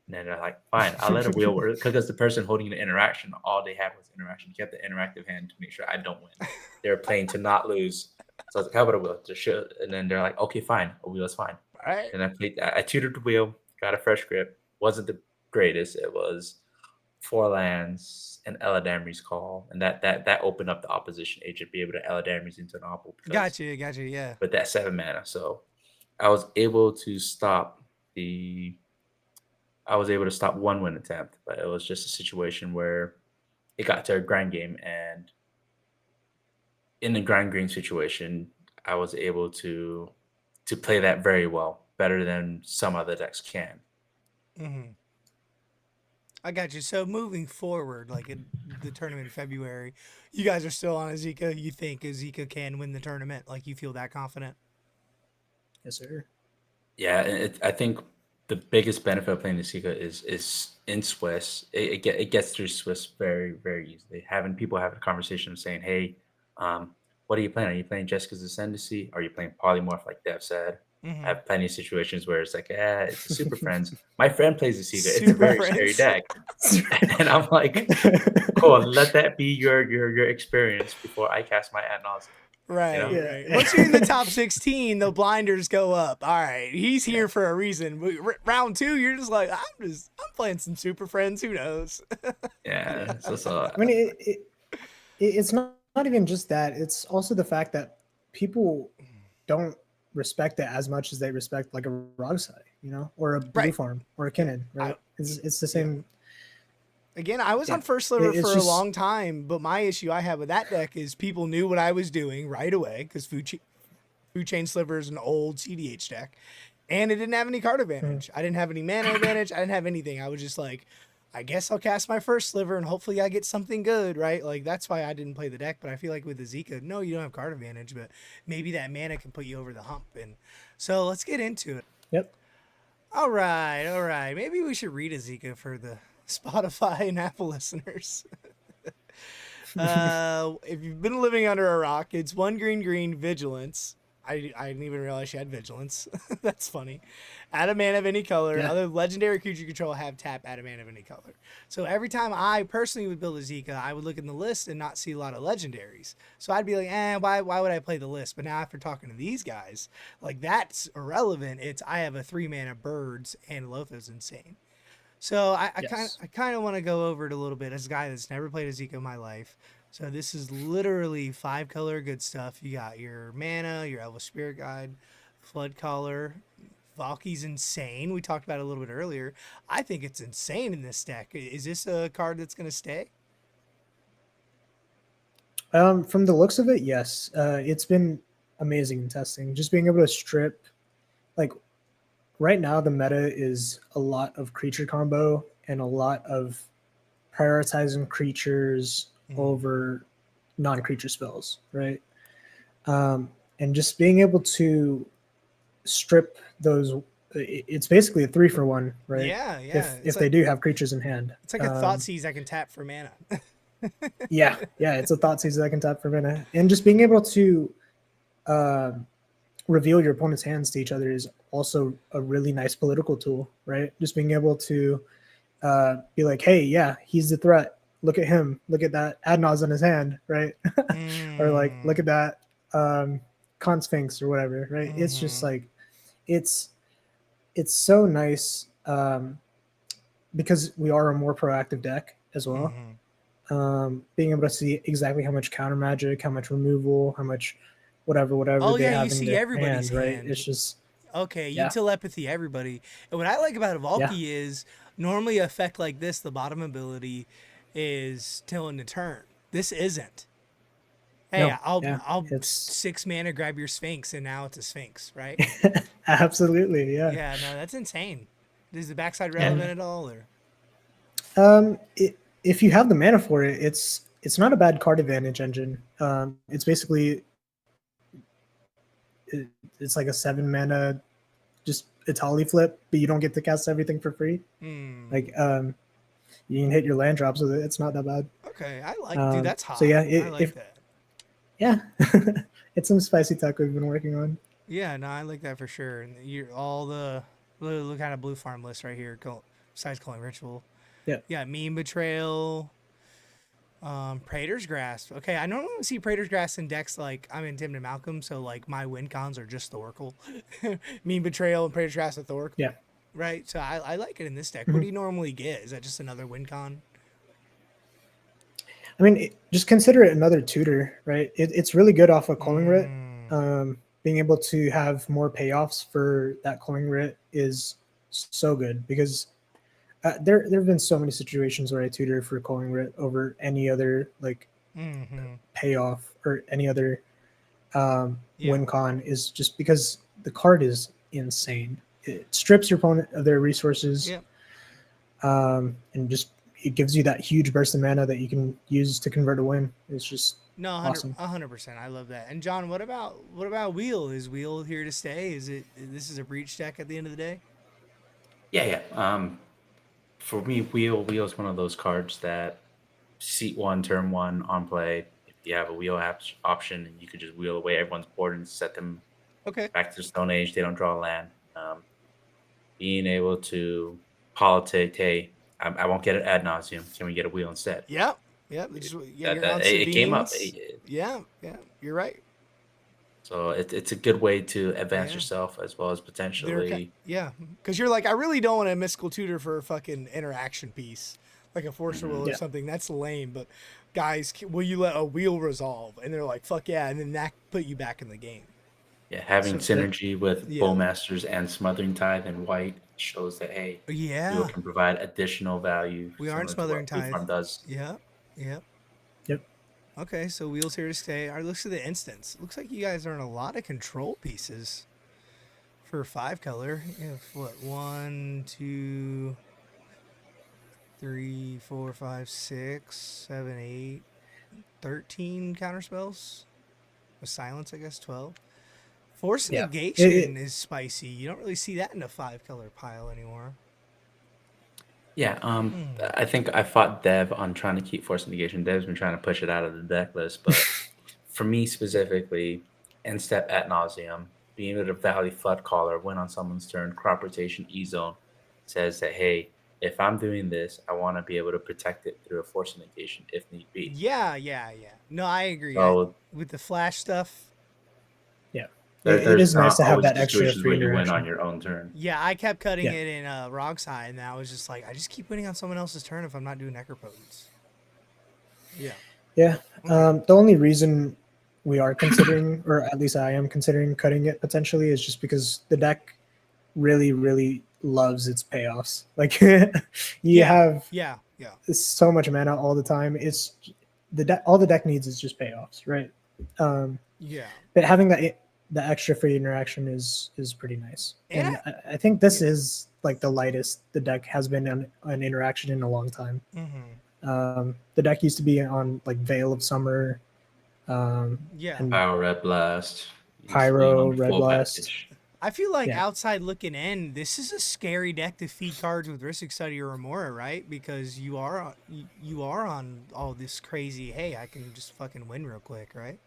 S3: And then they're like, "Fine, I'll let a wheel work." Because the person holding the interaction, all they had was interaction. You kept the interactive hand to make sure I don't win. They were playing to not lose. So I was like, "How about a wheel?" To show, and then they're like, "Okay, fine, a wheel is fine."
S1: All right.
S3: And I tutored the wheel, got a fresh grip. Wasn't the greatest. It was 4 lands, and Eladamri's Call, and that opened up the opposition agent be able to Eladamri's into an opal because
S1: Gotcha. Yeah.
S3: with that 7 mana. So I was able to stop the I was able to stop one win attempt, but it was just a situation where it got to a grind game, and in the grind game situation, I was able to play that very well, better than some other decks can.
S1: Hmm. I got you. So moving forward, like in the tournament in February, you guys are still on Azika. You think Azika can win the tournament? Like you feel that confident?
S2: Yes, sir.
S3: Yeah, I think the biggest benefit of playing the Sika is in Swiss. It gets through Swiss very very easily. Having people having a conversation saying, "Hey, what are you playing? Are you playing Jessica's Ascendancy? Are you playing Polymorph like Dev said?" I
S1: Hmm.
S3: have plenty of situations where it's like, it's a Super Friends. My friend plays the Sika. It's a
S1: Super
S3: very scary
S1: friends.
S3: deck, and I'm like, "Cool, let that be your experience before I cast my ad nauseam." You
S1: Right,
S3: know?
S2: Yeah.
S1: right. Once you're in the top 16, the blinders go up. All right, he's here for a reason. Round two, you're just like, I'm playing some Super Friends. Who knows?
S3: Yeah. So
S2: I mean, it's not even just that. It's also the fact that people don't respect it as much as they respect like a Rogsai, or a Blue
S1: Right.
S2: Farm or a
S1: Yeah.
S2: Kinnan, right? It's the
S1: Yeah.
S2: same.
S1: Again, I was
S2: Yeah,
S1: on first sliver
S2: it's
S1: for a
S2: just
S1: long time, but my issue I had with that deck is people knew what I was doing right away because Food Chain Sliver is an old CDH deck, and it didn't have any card
S2: mm,
S1: advantage. I didn't have any mana advantage. I didn't have anything. I was just like, I guess I'll cast my first sliver and hopefully I get something good, right? Like that's why I didn't play the deck. But I feel like with the Zika, no, you don't have card advantage, but maybe that mana can put you over the hump. And so let's get into it.
S2: yep.
S1: All right. Maybe we should read a Zika for the Spotify and Apple listeners. If you've been living under a rock, it's 1 green vigilance. I didn't even realize she had vigilance. That's funny. Add a mana of any color.
S2: Yeah.
S1: Other legendary creature you control have tap, add a mana of any color. So every time I personally would build a Zika, I would look in the list and not see a lot of legendaries. So I'd be like, why would I play the list? But now after talking to these guys, like that's irrelevant. It's I have a 3 mana birds and Lotho's insane. So
S2: Yes.
S1: I kind of want to go over it a little bit as a guy that's never played a Zika in my life. So this is literally 5 color good stuff. You got your mana, your Elvish Spirit Guide, Flood Collar. Valky's insane. We talked about it a little bit earlier. I think it's insane in this deck. Is this a card that's going to stay?
S2: From the looks of it, yes. It's been amazing in testing. Just being able to strip, like right now, the meta is a lot of creature combo and a lot of prioritizing creatures
S1: Mm-hmm.
S2: over non-creature spells, right? And just being able to strip those, it's basically a 3-for-1, right?
S1: Yeah.
S2: If they do have creatures in hand.
S1: It's like a thought seize I can tap for mana.
S2: Yeah, it's a thought seize that I can tap for mana, and just being able to uh, reveal your opponent's hands to each other is also a really nice political tool, right? Just being able to be like, hey, yeah, he's the threat. Look at him. Look at that Adnaz on his hand, right? Or like,
S1: Mm.
S2: look at that Con Sphinx or whatever, right? It's just
S1: Mm-hmm.
S2: like, it's so nice because we are a more proactive deck as well.
S1: Mm-hmm.
S2: Being able to see exactly how much counter magic, how much removal, how much whatever
S1: Oh
S2: they
S1: yeah, you
S2: have in
S1: see
S2: their
S1: everybody's
S2: hand, right?
S1: hand.
S2: It's just
S1: Okay, you
S2: yeah,
S1: telepathy everybody. And what I like about a
S2: yeah,
S1: Valky is normally a effect like this, the bottom ability is tilling the turn. This isn't. Hey,
S2: no, yeah,
S1: I'll
S2: it's
S1: 6 mana grab your Sphinx and now it's a Sphinx, right?
S2: absolutely, yeah.
S1: Yeah, no, that's insane. Is the backside relevant
S2: And
S1: at all or?
S2: if you have the mana for it, it's not a bad card advantage engine. It's basically it's like a 7 mana just Itali flip, but you don't get to cast everything for free.
S1: Hmm.
S2: Like you can hit your land drops with it. It's not that bad.
S1: Okay, I like dude, that's
S2: So
S1: hot.
S2: yeah,
S1: I like
S2: if
S1: that.
S2: yeah, it's some spicy tech we've been working on.
S1: Yeah, no, I like that for sure. And you're all the look kind of blue farm list right here. Besides calling ritual.
S2: Yeah,
S1: Yeah, meme betrayal. Praetor's Grasp. Okay, I normally see Praetor's Grasp in decks like I'm in Tim and Malcolm, so like my win cons are just Thorkel. Meme Betrayal and Praetor's Grasp with Thorkel.
S2: yeah.
S1: Right? So I like it in this deck. What
S2: Mhm.
S1: do you normally get? Is that just another win con?
S2: I mean, just consider it another tutor, right? It's really good off of calling writ. Being able to have more payoffs for that calling writ is so good because there have been so many situations where I tutor for calling writ over any other like payoff or any other win con is just because the card is insane. It strips your opponent of their resources, and just it gives you that huge burst of mana that you can use to convert a win. It's just
S1: No,
S2: awesome.
S1: 100%. I love that. And John, what about Wheel? Is Wheel here to stay? This is a breach deck at the end of the day?
S3: Yeah. For me, wheel is one of those cards that seat one, turn one on play. If you have a wheel option, and you could just wheel away everyone's board and set them
S1: Okay.
S3: back to the Stone Age. They don't draw a land. Being able to politic, hey, I won't get it ad nauseum. Can we get a wheel instead?
S1: Yep. Yep. You're on
S3: It came up.
S1: Sabines. Yeah. You're right.
S3: So it's a good way to advance
S1: Yeah.
S3: yourself as well as potentially.
S1: Because you're like, I really don't want a mystical tutor for a fucking interaction piece, like a forcer will or something. That's lame. But guys, will you let a wheel resolve? And they're like, fuck yeah, and then that put you back in the game.
S3: Yeah, having synergy with Bowmasters and Smothering Tithe and White shows that hey, wheel can provide additional value.
S1: We aren't Smothering Tithe.
S3: Farm does.
S1: Yep.
S2: Yep.
S1: Okay, so Wheel's here to stay. All right, looks at the instance. Looks like you guys are in a lot of control pieces for 5 color. You have what? 1, 2, 3, 4, 5, 6, 7, 8, 13 counter spells. With silence, I guess 12. Force negation is spicy. You don't really see that in a 5 color pile anymore.
S3: Yeah, I think I fought Dev on trying to keep Force Negation. Dev's been trying to push it out of the deck list, but for me specifically, end step ad nauseum, being able to Valley Flood Caller, win on someone's turn, crop rotation, E-zone, says that, hey, if I'm doing this, I want to be able to protect it through a Force Negation if need be.
S1: Yeah. No, I agree. So, with the flash stuff.
S2: Yeah. It is nice to have that extra free
S3: where you win on your own turn.
S1: Yeah, I kept cutting it in Wrong Side, and I was just like, I just keep winning on someone else's turn if I'm not doing Necropotence. Yeah.
S2: Yeah. The only reason we are considering, or at least I am considering cutting it potentially, is just because the deck really, really loves its payoffs. Like you have so much mana all the time. It's all the deck needs is just payoffs, right? But having the extra free interaction is pretty nice. And I think this is like the lightest the deck has been on an interaction in a long time. The deck used to be on like Veil of Summer.
S3: And Pyro Red Blast.
S2: Pyro Red Blast.
S1: I feel like outside looking in, this is a scary deck to feed cards with Rhystic Study or Remora, right? Because you are on all this crazy, hey, I can just fucking win real quick, right?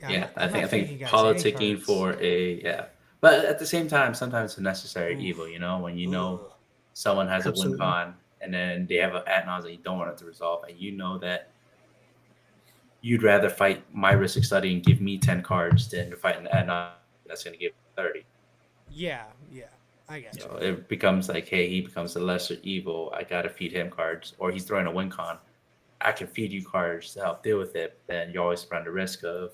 S3: I think politicking for but at the same time, sometimes it's a necessary evil. You know, when you know someone has a win con and then they have an ad nauseam you don't want it to resolve, and you know that you'd rather fight my Rhystic Study and give me 10 cards than to fight an ad nauseam that's going to give 30.
S1: Yeah, I get you.
S3: It becomes like, hey, he becomes the lesser evil. I got to feed him cards, or he's throwing a win con. I can feed you cards to help deal with it. Then you always run the risk of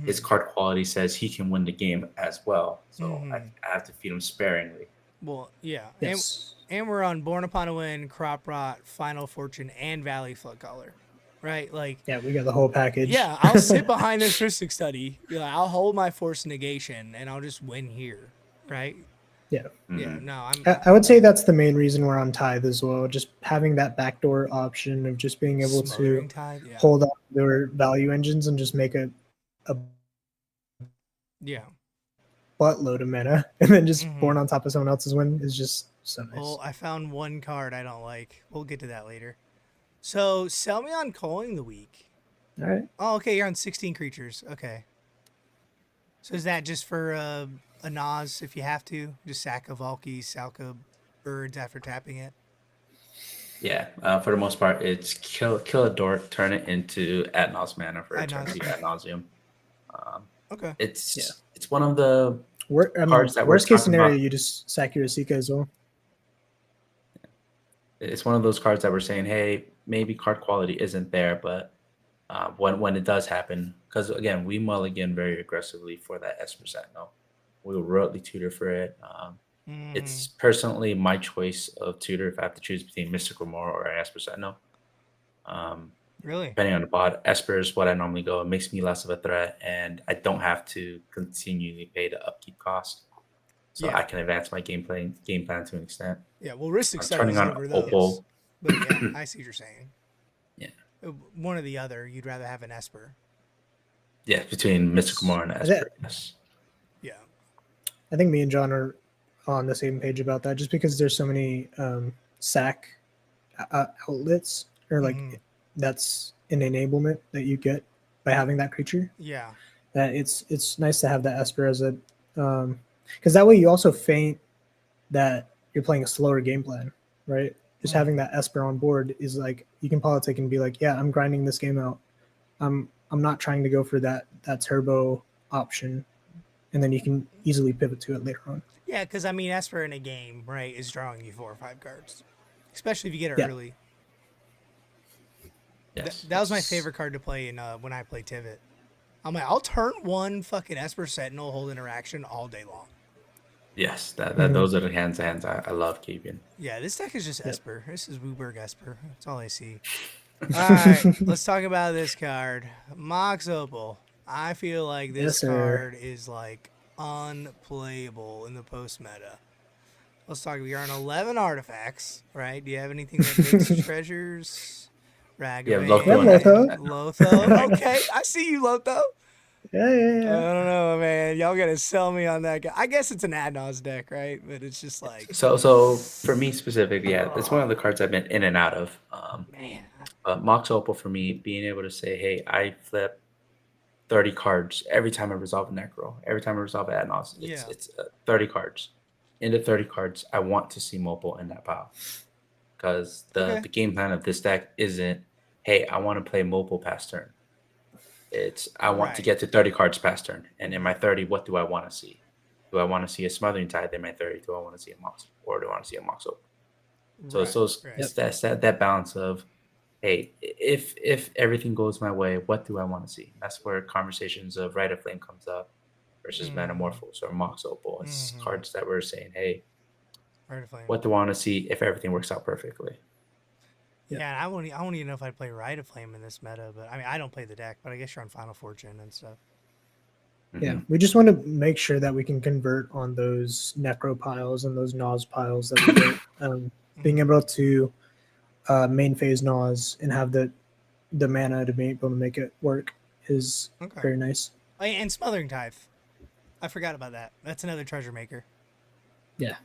S3: his card quality says he can win the game as well. So I have to feed him sparingly.
S1: Well, yeah. Yes. And we're on Born Upon a Win, Crop Rot, Final Fortune, and Valley Flood Caller. Right? Like,
S2: yeah, we got the whole package.
S1: Yeah, I'll sit behind this Rhystic Study. I'll hold my Force Negation, and I'll just win here. Right?
S2: Yeah.
S1: Yeah, no,
S2: I would say that's the main reason we're on Tithe as well. Just having that backdoor option of just being able to hold on their value engines and just make a buttload of mana and then just born on top of someone else's win is just so nice.
S1: Well, I found one card I don't like. We'll get to that later. So sell me on Calling the Week.
S2: All right.
S1: Oh, okay. You're on 16 creatures. Okay. So is that just for a Nas if you have to? Just sack a Valky, Salka birds after tapping it?
S3: Yeah. For the most part, it's kill a dork, turn it into ad nauseam mana for eternity ad nauseum.
S1: Okay.
S3: It's one of the
S2: cards that worst case scenario, you just sack your Esika as well.
S3: It's one of those cards that we're saying, hey, maybe card quality isn't there, but when it does happen, because again, we mulligan very aggressively for that S percent. No, we will royally tutor for it.
S1: Mm-hmm.
S3: It's personally my choice of tutor if I have to choose between Mystical More or an Esper Sentinel. Um,
S1: Really?
S3: Depending on the bot, Esper is what I normally go. It makes me less of a threat, and I don't have to continually pay the upkeep cost, so
S1: Yeah.
S3: I can advance my game plan to an extent.
S1: Yeah. Well, Ristic Study
S3: Turning
S1: is
S3: on
S1: over those,
S3: Opal,
S1: but yeah, I see what you're saying.
S3: yeah,
S1: One or the other. You'd rather have an Esper.
S3: yeah, between Mystical
S2: Yes.
S3: More and Esper, yes,
S1: Yeah.
S2: I think me and John are on the same page about that, just because there's so many SAC outlets, or
S1: Mm-hmm.
S2: like that's an enablement that you get by having that creature.
S1: Yeah.
S2: That it's nice to have that Esper as a, because that way you also feint that you're playing a slower game plan, right? Just having
S1: Mm-hmm.
S2: that Esper on board is like, you can politic and be like, yeah, I'm grinding this game out. I'm not trying to go for that turbo option, and then you can easily pivot to it later on.
S1: Yeah, because I mean, Esper in a game, right, is drawing you 4 or 5 cards, especially if you get it
S2: Yeah.
S1: early.
S3: yes,
S1: That was my favorite card to play in when I play Tivit. I'm like, I'll turn one fucking Esper Sentinel, hold interaction all day long.
S3: yes. That
S2: Mhm.
S3: those are the hands I love keeping.
S1: Yeah, this deck is just
S2: Yep.
S1: Esper. This is Wooburg Esper. That's all I see. All right, let's talk about this card, Mox Opal. I feel like
S2: Yes,
S1: this
S2: sir.
S1: card is like unplayable in the post meta. Let's talk. We are on 11 artifacts, right? Do you have anything that makes treasures?
S3: Yeah,
S2: We have
S3: Lotho and
S1: Ragavan,
S2: Lotho.
S3: Esper.
S1: Lotho. Okay, I see you, Lotho.
S2: Yeah, yeah,
S1: I
S2: yeah.
S1: don't know, man. Y'all gotta sell me on that guy. I guess it's an Adnos deck, right? But it's just like,
S3: So for me specifically, yeah, it's one of the cards I've been in and out of.
S1: man.
S3: But Mox Opal for me, being able to say, hey, I flip 30 cards every time I resolve a Necro, every time I resolve Adnos,
S1: Yeah.
S3: it's 30 cards. In the 30 cards, I want to see Mopal in that pile. Because
S1: Okay.
S3: the game plan of this deck isn't, hey, I want to play Mopal past turn. It's I want to
S1: Right.
S3: get to 30 cards past turn. And in my
S1: Right.
S3: 30, what do I want to see? Do I want to see a Smothering Tide in my 30? Do I want to see a Mox? Or do I want to see a Mox Opal? So
S1: Right. Right.
S3: it's that balance of, hey, if everything goes my way, what do I want to see? That's where conversations of Rite of Flame comes up versus
S1: Mm-hmm.
S3: Metamorphose or Mox Opal. It's
S1: Mm-hmm.
S3: cards that we're saying, hey,
S1: Right of Flame.
S3: what do I want to see if everything works out perfectly?
S2: Yeah.
S1: Yeah, and I won't even know if I'd play Rite of Flame in this meta, but I mean, I don't play the deck, but I guess you're on Final Fortune and stuff.
S2: Yeah,
S3: Hmm.
S2: we just want to make sure that we can convert on those necro piles and those Nas piles that we get. Being
S1: Mm-hmm.
S2: able to main phase Nas and have the mana to be able to make it work is
S1: Okay.
S2: very nice.
S1: Oh, yeah, and Smothering Tithe. I forgot about that. That's another treasure maker.
S2: Yeah.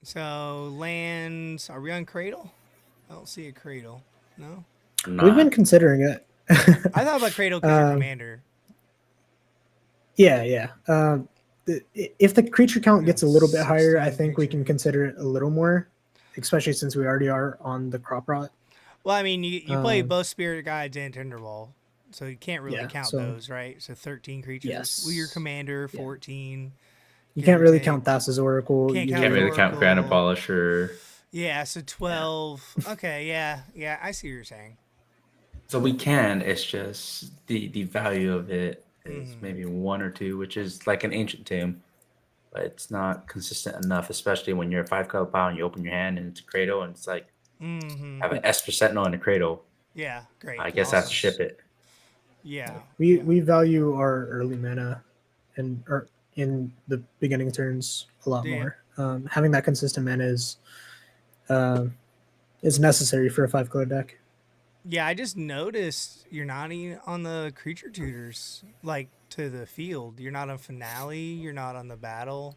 S1: So lands. Are we on Cradle? I don't see a Cradle. No.
S3: I'm
S2: We've been
S3: not.
S2: considering it.
S1: I thought about Cradle because you're commander.
S2: Yeah, yeah. If the creature count
S1: Yeah,
S2: gets a little bit higher, I
S1: 16
S2: think we can
S1: creatures.
S2: consider it a little more, especially since we already are on the crop rot.
S1: Well, I mean, you play
S2: Um,
S1: both Spirit Guides and Tinderwall, so you can't really
S2: yeah.
S1: count
S2: So
S1: those, right? So 13 creatures. Well, your
S2: yes.
S1: commander,
S2: Yeah.
S1: 14,
S2: You
S1: give
S2: can't
S1: or
S2: really
S1: take.
S2: count Thassa's Oracle.
S1: Can't
S2: You
S1: count
S3: Can't
S1: the
S2: really
S3: really count Granite
S1: Oracle.
S3: Polisher.
S1: Yeah, so
S3: Yeah.
S1: 12. Okay, yeah, yeah, I see what you're saying.
S3: So we can. It's just the value of it is
S1: Mm-hmm.
S3: maybe one or two, which is like an ancient tomb, but it's not consistent enough, especially when you're a 5 color pile and you open your hand and it's a cradle and it's like
S1: Mm-hmm.
S3: have an
S2: yeah.
S3: Esper Sentinel in a cradle.
S1: Yeah, great.
S3: I guess I have to
S1: Awesome.
S3: ship it.
S1: Yeah,
S2: Yeah.
S1: yeah.
S2: We value our early mana and or in the beginning turns a lot
S1: Do you?
S2: more. Having that consistent mana um, is necessary for a 5 color deck.
S1: Yeah, I just noticed you're not even on the creature tutors, like to the field. You're not on finale. You're not on the battle.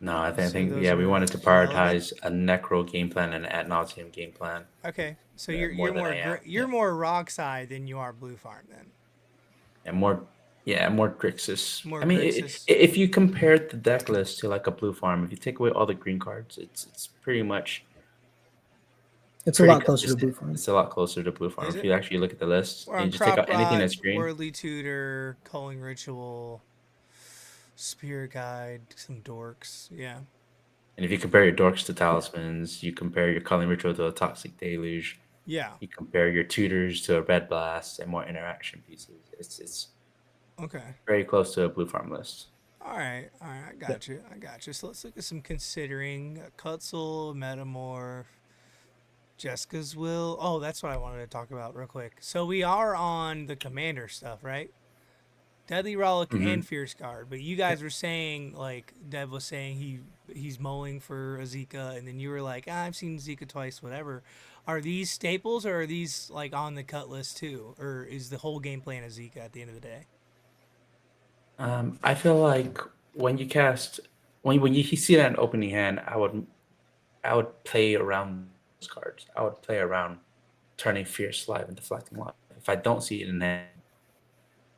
S3: No, I
S1: So
S3: think
S1: those
S3: yeah, we
S1: are
S3: wanted to
S1: irrelevant.
S3: prioritize a Necro game plan and an Ad Nauseam game plan
S1: Okay, so
S3: more
S1: you're
S3: than
S1: more
S3: I am.
S1: you're more rock side than you are blue farm then.
S3: And more, yeah, more Grixis.
S1: More
S3: I mean,
S1: Grixis.
S3: if you compare the deck list to like a blue farm, if you take away all the green cards, it's pretty much
S2: It's a
S3: pretty
S2: lot closer to
S3: consistent.
S2: blue farm.
S3: It's a lot closer to blue farm.
S1: Is
S3: If
S1: it?
S3: you actually look at the list
S1: We're
S3: and
S1: on
S3: you just take
S1: crop
S3: out anything
S1: rot,
S3: that's green,
S1: worldly tutor, culling ritual, spirit guide, some dorks. Yeah.
S3: And if you compare your dorks to talismans, you compare your culling ritual to a toxic deluge,
S1: Yeah.
S3: you compare your tutors to a red blast and more interaction pieces. It's
S1: Okay.
S3: very close to a blue farm list.
S1: All right. All right. I
S2: Yeah.
S1: got you. I got you. So let's look at some considering Cutzel, Metamorph, Jessica's Will. Oh, that's what I wanted to talk about real quick. So we are on the commander stuff, right? Deadly Relic
S3: Hmm.
S1: and Fierce Guard. But you
S2: Yeah.
S1: guys were saying, like Dev was saying, he's mulling for Esika, and then you were like, I've seen Esika twice, whatever. Are these staples or are these like on the cut list too, or is the whole game plan Esika at the end of the day?
S3: I feel like when you cast when you see that in opening hand, I would play around those cards. I would play around turning Fierce Live and Deflecting Live. If I don't see it in hand,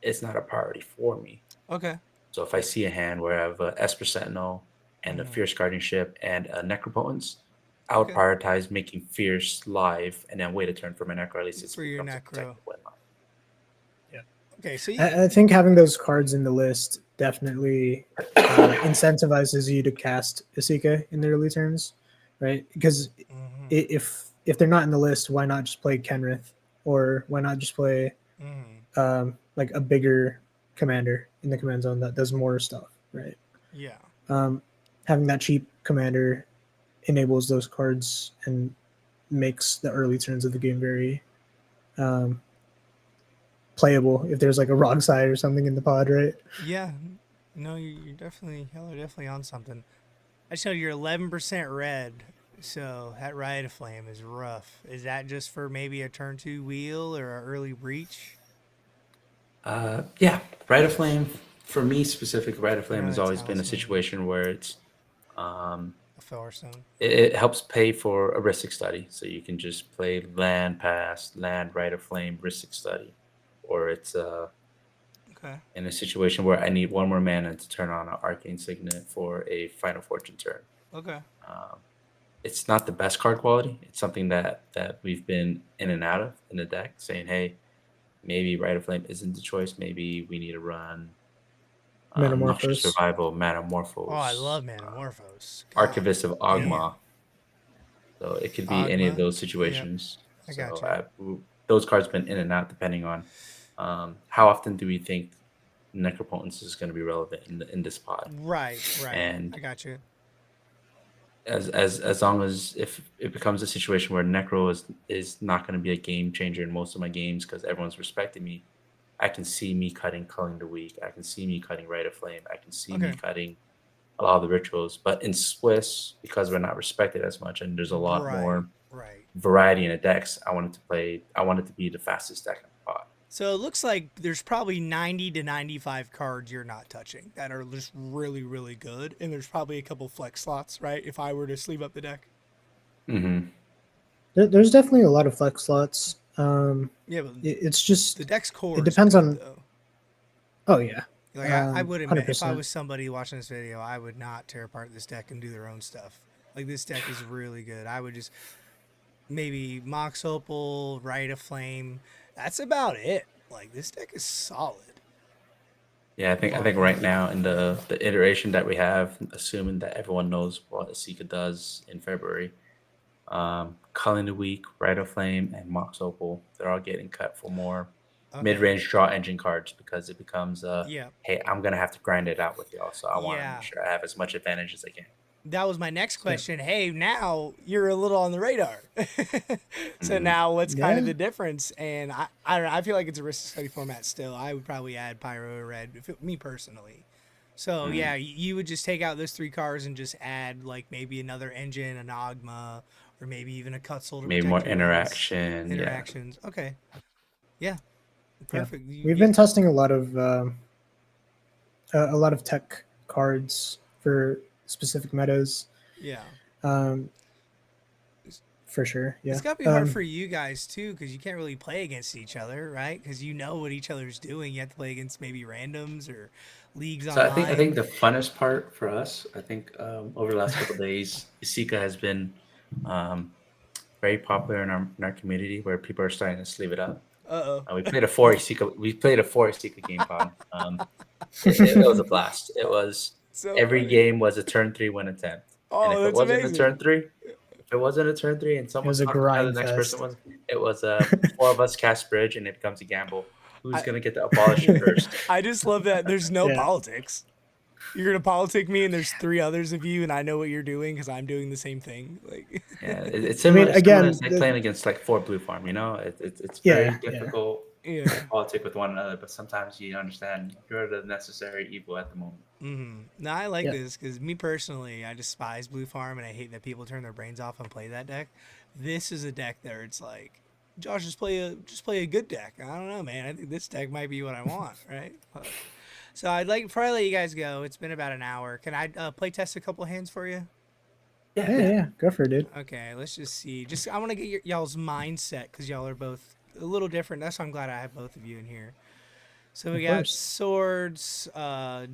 S3: it's not a priority for me.
S1: Okay.
S3: So if I see a hand where I have a Esper Sentinel and a
S1: Mm-hmm.
S3: Fierce Guardianship and a Necropotence, I would
S1: Okay.
S3: prioritize making Fierce live and then wait a turn for my Necro. At least it
S1: For your
S3: becomes a
S1: necro.
S3: protected win line.
S2: Yeah.
S1: Okay. So you.
S2: I think having those cards in the list definitely incentivizes you to cast Esika in the early turns, right? Because
S1: Mm-hmm.
S2: if they're not in the list, why not just play Kenrith, or why not just play
S1: Mm-hmm.
S2: like a bigger commander in the command zone that does more stuff, right?
S1: Yeah.
S2: Um, Having that cheap commander enables those cards and makes the early turns of the game very um, playable. If there's like a wrong side or something in the pod, right?
S1: Yeah. No, you're definitely y'all are definitely on something. I just know you're 11% red, so that Riot of Flame is rough. Is that just for maybe a turn two wheel or an early breach?
S3: Yeah, Rite of Flame, for me specific, Rite of
S1: Or
S3: Flame has
S1: another
S3: always been a
S1: talisman,
S3: situation where um,
S1: a Fellerstone?
S3: it helps pay for a Ristic Study. So you can just play land pass, land Rite of Flame, Ristic Study. Or it's
S1: Okay.
S3: in a situation where I need one more mana to turn on an Arcane Signet for a Final Fortune turn.
S1: Okay.
S3: Um, it's not the best card quality. It's something that we've been in and out of in the deck, saying, hey, maybe Rite of Flame isn't the choice. Maybe we need to run Noxious
S2: Metamorphose.
S3: Survival,
S1: Oh, I
S3: Metamorphose,
S1: love Manamorphose. God
S3: Archivist of
S1: damn.
S3: Ogma. So it could be any of
S1: Agma.
S3: those
S1: Yep.
S3: situations.
S1: I got
S3: So
S1: you.
S3: those cards been in and out depending on how often do we think Necropotence is going to be relevant in this pod.
S1: Right. Right.
S3: And
S1: I got you.
S3: as long as if it becomes a situation where Necro is not going to be a game changer in most of my games because everyone's respecting me, I can see me cutting Culling the Weak. I can see me cutting Rite of Flame. I can see me
S1: Okay.
S3: cutting a lot of the rituals. But in Swiss, because we're not respected as much and there's a lot
S1: Right.
S3: more
S1: Right.
S3: variety in the decks, I wanted to be the fastest deck in the pot.
S1: So it looks like there's probably 90 to 95 cards you're not touching that are just really, really good. And there's probably a couple flex slots, right? If I were to sleeve up the deck.
S3: Hmm.
S2: There's definitely a lot of flex slots.
S1: Yeah, but
S2: It's
S1: the
S2: just
S1: deck's
S2: it
S1: core is
S2: depends
S1: good,
S2: one
S1: though.
S2: oh yeah,
S1: Like, I would
S2: hundred
S1: admit, if I
S2: percent.
S1: was somebody watching this video, I would not tear apart this deck and do their own stuff. Like, this deck is really good. I would just maybe Mox Opal, Rite of Flame. That's about it. Like, this deck is solid.
S3: Yeah, I think right now in the iteration that we have, assuming that everyone knows what Esika does in February, Culling the Weak, Rite of Flame, and Mox Opal, they're all getting cut for more
S1: Okay.
S3: mid-range draw engine cards because it becomes
S1: Yeah.
S3: hey, I'm gonna have to grind it out with y'all, so I want to make
S1: Yeah.
S3: sure I have as much advantage as I can.
S1: That was my next
S2: Yeah.
S1: question. Hey, now you're a little on the radar. So
S3: Hmm.
S1: now what's kind of
S2: Yeah.
S1: the difference? And I don't know. I feel like it's a risk study format still. I would probably add Pyro or Red, me personally. So
S3: Hmm.
S1: yeah, you would just take out those three cars and just add like maybe another engine, an Ogma, or maybe even a Cutzel to
S3: Maybe
S1: protect
S3: more
S1: your wells.
S3: interaction. Yeah.
S1: Interactions. Okay. Yeah.
S2: Yeah.
S1: Perfect.
S2: We've
S1: Yeah.
S2: been testing a lot of tech cards for specific metas.
S1: Yeah.
S2: Um, for sure.
S1: It's
S2: Yeah.
S1: got to be hard for you guys too, because you can't really play against each other, right? Because you know what each other's doing. You have to play against maybe randoms or leagues
S3: So I think
S1: online.
S3: the funnest part for us, I think over the last couple of days, Esika has been um, very popular in our community where people are starting to sleeve it up.
S1: Uh
S3: We
S1: oh.
S3: played a four Esika. We played a four Esika game pod. It was a blast. It was
S1: So
S3: every
S1: funny.
S3: game was a turn three win attempt. And
S1: Oh,
S3: if it
S1: that's
S3: wasn't a
S1: amazing.
S3: turn 3, if it wasn't a turn 3 and
S2: It was
S3: someone's
S2: a
S3: talking to how the
S2: grind
S3: next person
S2: fest.
S3: was, it was 4 of us cast bridge and it becomes a gamble. Who's
S1: I
S3: gonna get to abolish it first?
S1: I just love that there's no
S2: Yeah.
S1: politics. You're gonna politic me, and there's 3 others of you, and I know what you're doing because I'm doing the same thing. Like,
S3: Yeah, it's
S2: I mean,
S3: similar.
S2: again,
S3: It's like playing against like 4 blue farm. It's very
S2: yeah, yeah.
S3: difficult
S1: yeah.
S3: to politic with one another, but sometimes you understand you're the necessary evil at the moment.
S1: No, I like
S2: Yeah.
S1: this because me personally, I despise Blue Farm, and I hate that people turn their brains off and play that deck. This is a deck that it's like, Josh, just play a good deck. I don't know, man. I think this deck might be what I want, right? So I'd like probably let you guys go. It's been about an hour. Can I play test a couple hands for you?
S3: Yeah,
S2: Yeah,
S3: yeah.
S2: yeah. Go for it, dude.
S1: Okay, let's just see. Just I want to get y'all's mindset because y'all are both a little different. That's why I'm glad I have both of you in here. So we
S2: Of
S1: got
S2: course.
S1: swords,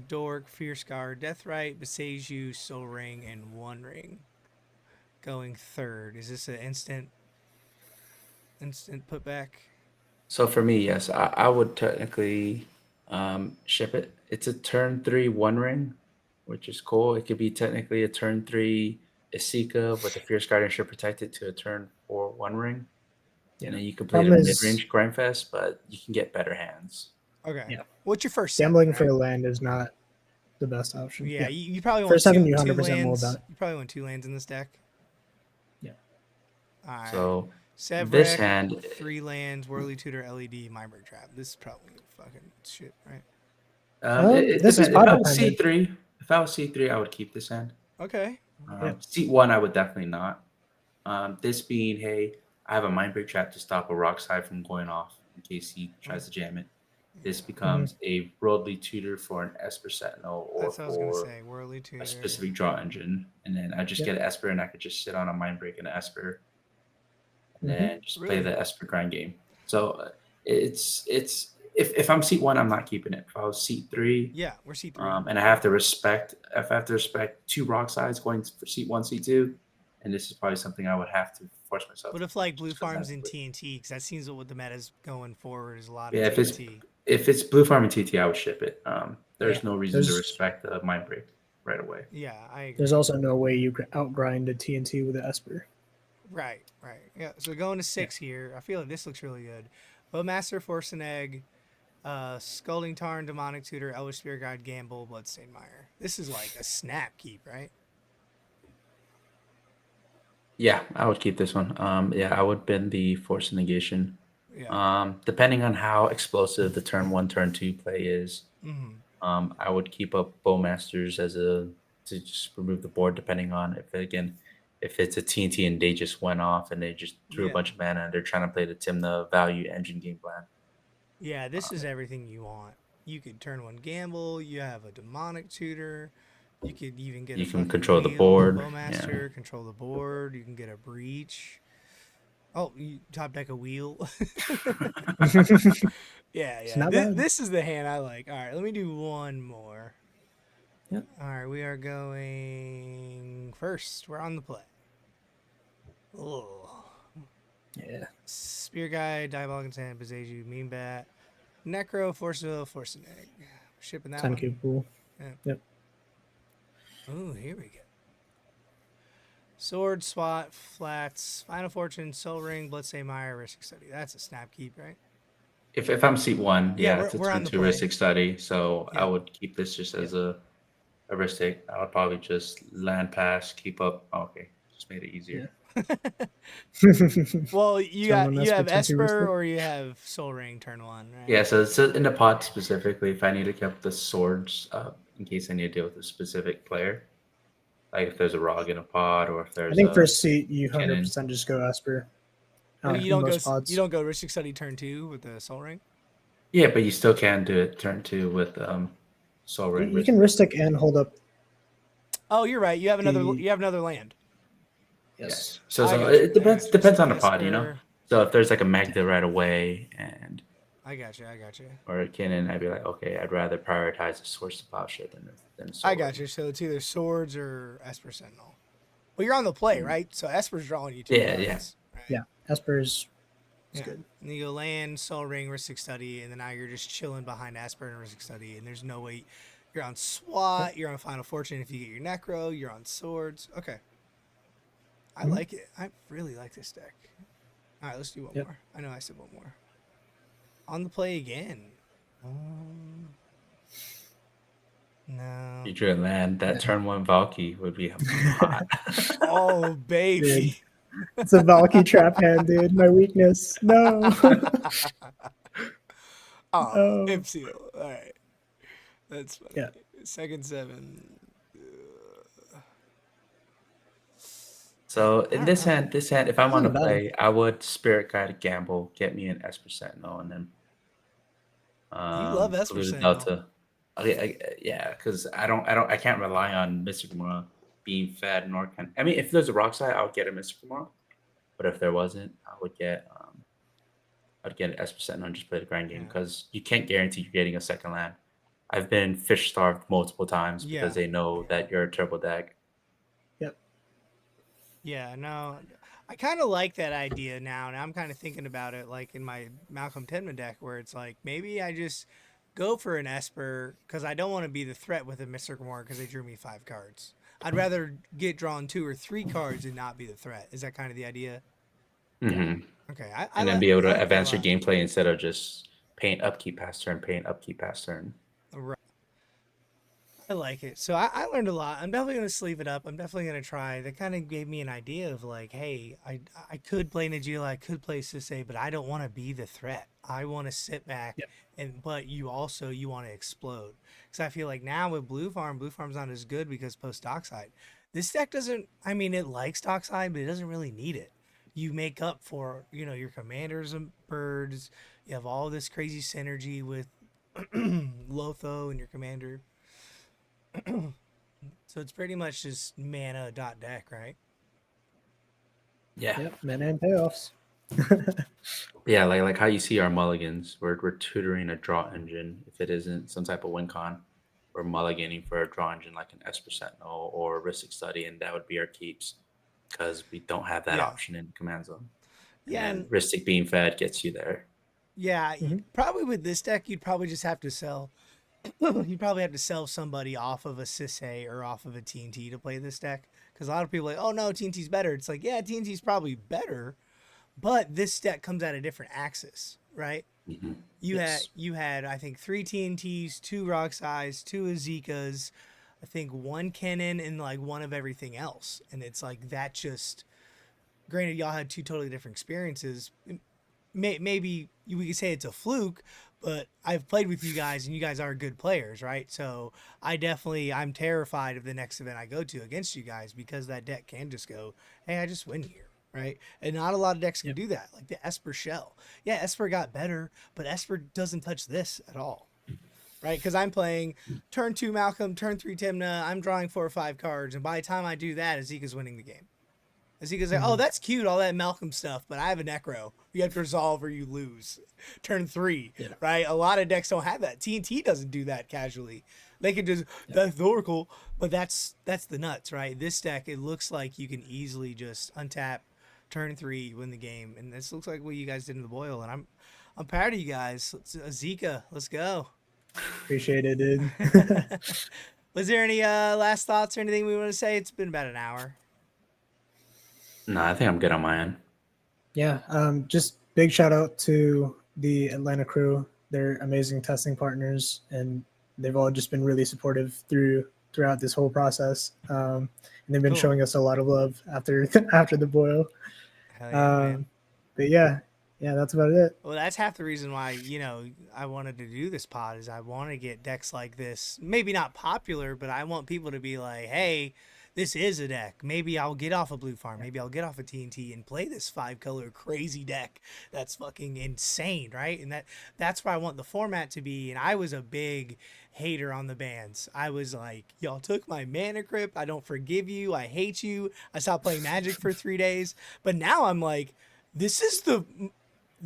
S1: dork, fierce guard, deathrite, beseju, soul ring, and one ring. Going third. Is this an instant putback?
S3: So for me, yes, I would technically ship it. It's a turn 3 one ring, which is cool. It could be technically a turn 3 Esika with a Fierce Guardianship protected to a turn 4 one ring. And
S2: Yeah.
S3: then you can play the
S2: Problem
S3: mid
S2: is,
S3: range Grindfest, but you can get better hands.
S1: Okay.
S2: yeah,
S1: What's your first seven?
S2: gambling for
S1: Right?
S2: a land is not the best option.
S1: Yeah,
S2: Yeah.
S1: you probably want
S2: First seven,
S1: two
S2: you
S1: two
S2: 100% know
S1: lands.
S2: about it.
S1: You probably want 2 lands in this deck.
S2: Yeah.
S1: All right.
S3: So this
S1: Sevrek,
S3: hand,
S1: 3 lands, Whirly Tutor, LED, Mindbreak Trap. This is probably fucking shit, right?
S3: it
S2: This is
S3: depends. If
S2: pod
S3: I was
S2: dependent.
S3: C3, I would keep this hand.
S1: Okay.
S2: Yeah.
S3: Seat 1, I would definitely not. This being, hey, I have a mind break trap to stop a rock slide from going off in case he tries to jam it. This
S2: Mhm.
S3: becomes a worldly tutor for an Esper Sentinel or
S1: That's what I was gonna
S3: for
S1: say. Whirly
S3: a
S1: Tutor.
S3: specific draw engine. And then I just
S2: Yep.
S3: get an Esper and I could just sit on a mind break and an Esper and
S2: Mhm.
S3: then just play
S1: Really?
S3: the Esper grind game. So it's if I'm seat 1, I'm not keeping it. If I was seat 3,
S1: Yeah, we're C3.
S3: and I have to respect if I have to respect 2 rock sides going for seat 1, seat 2, and this is probably something I would have to force myself
S1: What
S3: to
S1: if like
S3: just
S1: Blue
S3: because
S1: Farms
S3: that's
S1: in
S3: quick.
S1: TNT? Because that seems what the meta's going forward is a lot of
S3: Yeah,
S1: TNT.
S3: if it's Blue Farm and TT, I would ship it.
S1: Yeah.
S3: There's no reason to
S2: There's
S3: respect the mind break right away.
S1: Yeah, I
S2: there's
S1: agree.
S2: also no way you outgrind a TNT with an Esper.
S1: Right, right. Yeah. So going to
S2: Yeah.
S1: 6 here. I feel like this looks really good. Bowmaster, Force and Egg, Scalding Tarn, Demonic Tutor, Elvish Spirit Guide, Gamble, Bloodstained Mire. This is like a snap keep, right?
S3: Yeah, I would keep this one. Yeah, I would bend the force negation.
S1: Yeah.
S3: Depending on how explosive the turn 1, turn 2 play is,
S1: Mm-hmm.
S3: I would keep up Bowmasters as a to just remove the board. Depending on if it's a TNT and they just went off and they just threw a
S1: Yeah.
S3: bunch of mana and they're trying to play the Timna value engine game plan.
S1: Yeah, this is everything you want. You could turn 1 Gamble. You have a Demonic Tutor. You could even get a
S3: You can
S1: fucking
S3: control the
S1: wheel,
S3: board. Yeah.
S1: Bowmaster, control the board. You can get a breach. Oh, you top deck a wheel. Yeah,
S2: It's
S1: yeah.
S2: not
S1: This,
S2: bad.
S1: this is the hand I like. All right, let me do one more.
S3: Yep.
S1: All right, we are going first. We're on the play. Oh.
S2: Yeah.
S1: Spear Guide, Diabolic Sand, Bezeju, Mean Bat, Necro, Force of Will, Force an Egg. Shipping that
S2: Sun
S1: one.
S2: Cube Pool.
S1: Yeah.
S2: Yep.
S1: Oh, here we go. Sword, Swat, Flats, Final Fortune, Soul Ring, Bloodstained Mire, Risk Study. That's a snap keep, right?
S3: If I'm seat 1,
S1: Yeah,
S3: yeah, it's a
S1: we're on
S3: turn
S1: the
S3: 2
S1: play.
S3: Ristic study. So I
S1: Yeah.
S3: would keep this just
S2: Yeah.
S3: as a heuristic. I would probably just land pass, keep up. Oh, okay, just made it easier.
S1: Well, you
S2: Turn
S1: got
S2: one
S1: you
S2: Esper,
S1: have
S2: turn two
S1: Esper
S2: Ristic.
S1: or you have Soul Ring turn 1, right?
S3: Yeah, so in the pod specifically, if I need to keep the swords in case I need to deal with a specific player, like if there's a Rog in a pod or if
S2: I
S3: there's
S2: think
S3: a
S2: first seat you
S3: cannon.
S2: 100% just go Esper.
S1: Well, you
S2: In
S1: don't go
S2: most pods.
S1: Risk Study turn 2 with the Soul Ring.
S3: Yeah, but you still can do it turn 2 with Soul Ring
S2: You can
S3: Ristic.
S2: Ristic and hold up
S1: Oh, you're right. You have
S2: the.
S1: another land.
S2: Yes.
S3: So
S1: I
S3: so
S1: got you.
S3: it depends
S1: So
S3: on the pod, you know.
S1: Esper.
S3: So if there's like a Magda right away and
S1: I got you.
S3: or a cannon, I'd be like, okay, I'd rather prioritize the source of power shit than a
S1: I
S3: sword.
S1: got you. So it's either Swords or Esper Sentinel. Well, you're on the play, right? So Esper's drawing you 2
S3: Yeah,
S1: cards. Right?
S2: Yeah. Esper's
S1: Yeah.
S2: good.
S1: And then you go land, Soul Ring, Ristic Study, and then now you're just chilling behind Esper and Ristic Study, and there's no way You're on
S2: Yep.
S1: SWAT. You're on Final Fortune if you get your Necro. You're on Swords. Okay. I
S2: Mhm.
S1: like it. I really like this deck. All right, let's do one
S2: Yep.
S1: more. I know I said one more. On the play again. Um, no.
S3: Future land, that turn one Valky would be hot.
S1: Oh,
S2: Dude,
S1: baby.
S2: it's a Valky trap hand, dude. My weakness. No.
S1: Oh,
S2: Oh.
S1: imp seal. All right. That's funny.
S2: Yeah.
S1: Second seven.
S3: So
S1: I
S3: in
S1: don't
S3: this
S1: know.
S3: hand, if I
S2: This
S3: want to
S2: isn't bad.
S3: play, I would Spirit Guide Gamble, get me an Esper Sentinel, and then
S1: You love Esper
S3: Polluted
S1: Sentinel.
S3: Delta. Yeah, because I can't rely on Mystic Gamora being fed, nor can I mean, if there's a rock side, I would get a Mystic Gamora. But if there wasn't, I'd get an Esper Sentinel and just play the grind game
S1: Yeah.
S3: because you can't guarantee you're getting a second land. I've been fish starved multiple times because
S1: Yeah.
S3: they know
S1: Yeah.
S3: that you're a turbo deck.
S2: Yep.
S1: Yeah, no, I kind of like that idea now, and I'm kind of thinking about it like in my Malcolm Tenman deck, where it's like maybe I just go for an Esper because I don't want to be the threat with a Mr. Gamora because they drew me 5 cards. I'd rather get drawn 2 or 3 cards and not be the threat. Is that kind of the idea?
S2: Yeah.
S3: Hmm.
S1: Okay,
S3: And then be able
S1: I
S3: to
S1: like that a
S3: advance your
S1: lot.
S3: gameplay instead of just paying upkeep past turn, paying upkeep past turn.
S1: I like it. So I learned a lot. I'm definitely gonna sleeve it up. I'm definitely gonna try. That kind of gave me an idea of like, hey, I could play Najila, I could play Sisay, but I don't want to be the threat. I want to sit back
S2: Yep.
S1: and but you want to explode. Because I feel like now with Blue Farm's not as good because post Dockside. This deck doesn't. I mean, it likes Dockside, but it doesn't really need it. You make up for your commanders and birds. You have all this crazy synergy with Lotho and your commander. So it's pretty much just mana dot deck, right?
S3: Yeah.
S2: Yep. Mana and payoffs.
S3: Yeah, like how you see our mulligans. We're tutoring a draw engine. If it isn't some type of win con, we're mulliganing for a draw engine like an Esper Sentinel or Ristic Study, and that would be our keeps because we don't have that
S1: Yeah.
S3: option in command zone. And
S1: Yeah,
S3: then
S1: and
S3: Ristic being fed gets you there.
S1: yeah,
S2: Hmm.
S1: probably with this deck, you'd probably just have to sell. You'd probably have to sell somebody off of a Sisay or off of a TNT to play this deck. Because a lot of people are like, oh no, TNT's better. It's like, yeah, TNT's probably better, but this deck comes at a different axis, right?
S3: Hmm.
S1: You had
S3: Yes.
S1: you had I think 3 TNTs, 2 Rock Eyes, 2 Ezekas, I think 1 Cannon, and like one of everything else. And it's like that just granted y'all had 2 totally different experiences. Maybe we could say it's a fluke, but I've played with you guys and you guys are good players, right? So I'm terrified of the next event I go to against you guys because that deck can just go, hey, I just win here, right? And not a lot of decks can
S2: Yep.
S1: do that, like the Esper Shell. Yeah, Esper got better, but Esper doesn't touch this at all, right? Because I'm playing turn 2 Malcolm, turn 3 Timna, I'm drawing 4 or 5 cards, and by the time I do that, Azika's winning the game. As he goes like, oh,
S2: Hmm.
S1: that's cute, all that Malcolm stuff, but I have a Necro. You have to resolve or you lose. Turn 3,
S2: Yeah.
S1: right? A lot of decks don't have that. TNT doesn't do that casually. They can just
S2: Yep.
S1: that's the Oracle, but that's the nuts, right? This deck, it looks like you can easily just untap, turn 3, win the game, and this looks like what you guys did in the boil. And I'm proud of you guys. Zika, let's go.
S2: Appreciate it, dude.
S1: Was there any last thoughts or anything we want to say? It's been about an hour.
S3: No, I think I'm good on my end.
S2: Yeah. Just big shout out to the Atlanta crew. They're amazing testing partners, and they've all just been really supportive throughout this whole process. And they've been
S1: Cool.
S2: showing us a lot of love after after the boil.
S1: Hell yeah, man.
S2: Um, but yeah, that's about it.
S1: Well, that's half the reason why, I wanted to do this pod is I want to get decks like this. Maybe not popular, but I want people to be like, hey, this is a deck. Maybe I'll get off a blue farm. Maybe I'll get off a TNT and play this 5 color crazy deck that's fucking insane, right? And that's where I want the format to be. And I was a big hater on the bans. I was like, y'all took my mana crypt. I don't forgive you. I hate you. I stopped playing Magic for 3 days. But now I'm like, this is the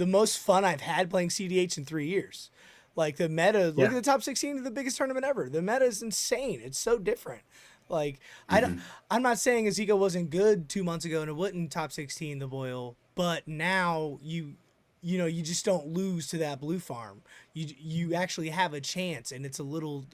S1: most fun I've had playing CDH in 3 years. Like the meta, look
S2: Yeah.
S1: at the top 16 of the biggest tournament ever. The meta is insane. It's so different. Like I don't,
S3: Hmm.
S1: I'm not saying Azika wasn't good 2 months ago and it wasn't top 16 the boil, but now you just don't lose to that blue farm. You actually have a chance, and it's a little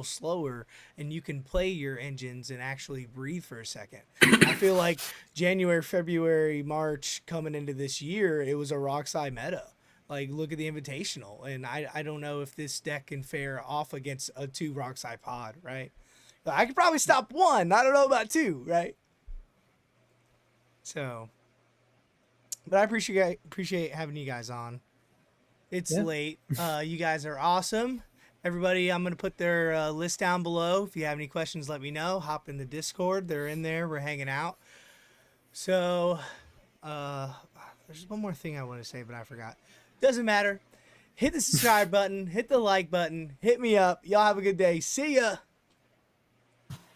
S1: slower, and you can play your engines and actually breathe for a second. I feel like January, February, March coming into this year, it was a Rockside meta. Like, look at the Invitational, and I don't know if this deck can fare off against a 2 Rockside pod, right? I could probably stop 1. I don't know about 2, right? So, but I appreciate having you guys on. It's
S2: Yeah.
S1: late. You guys are awesome. Everybody, I'm gonna put their list down below. If you have any questions, let me know. Hop in the Discord. They're in there. We're hanging out. So, uh, there's one more thing I want to say, but I forgot. Doesn't matter. Hit the subscribe button. Hit the like button. Hit me up. Y'all have a good day. See ya.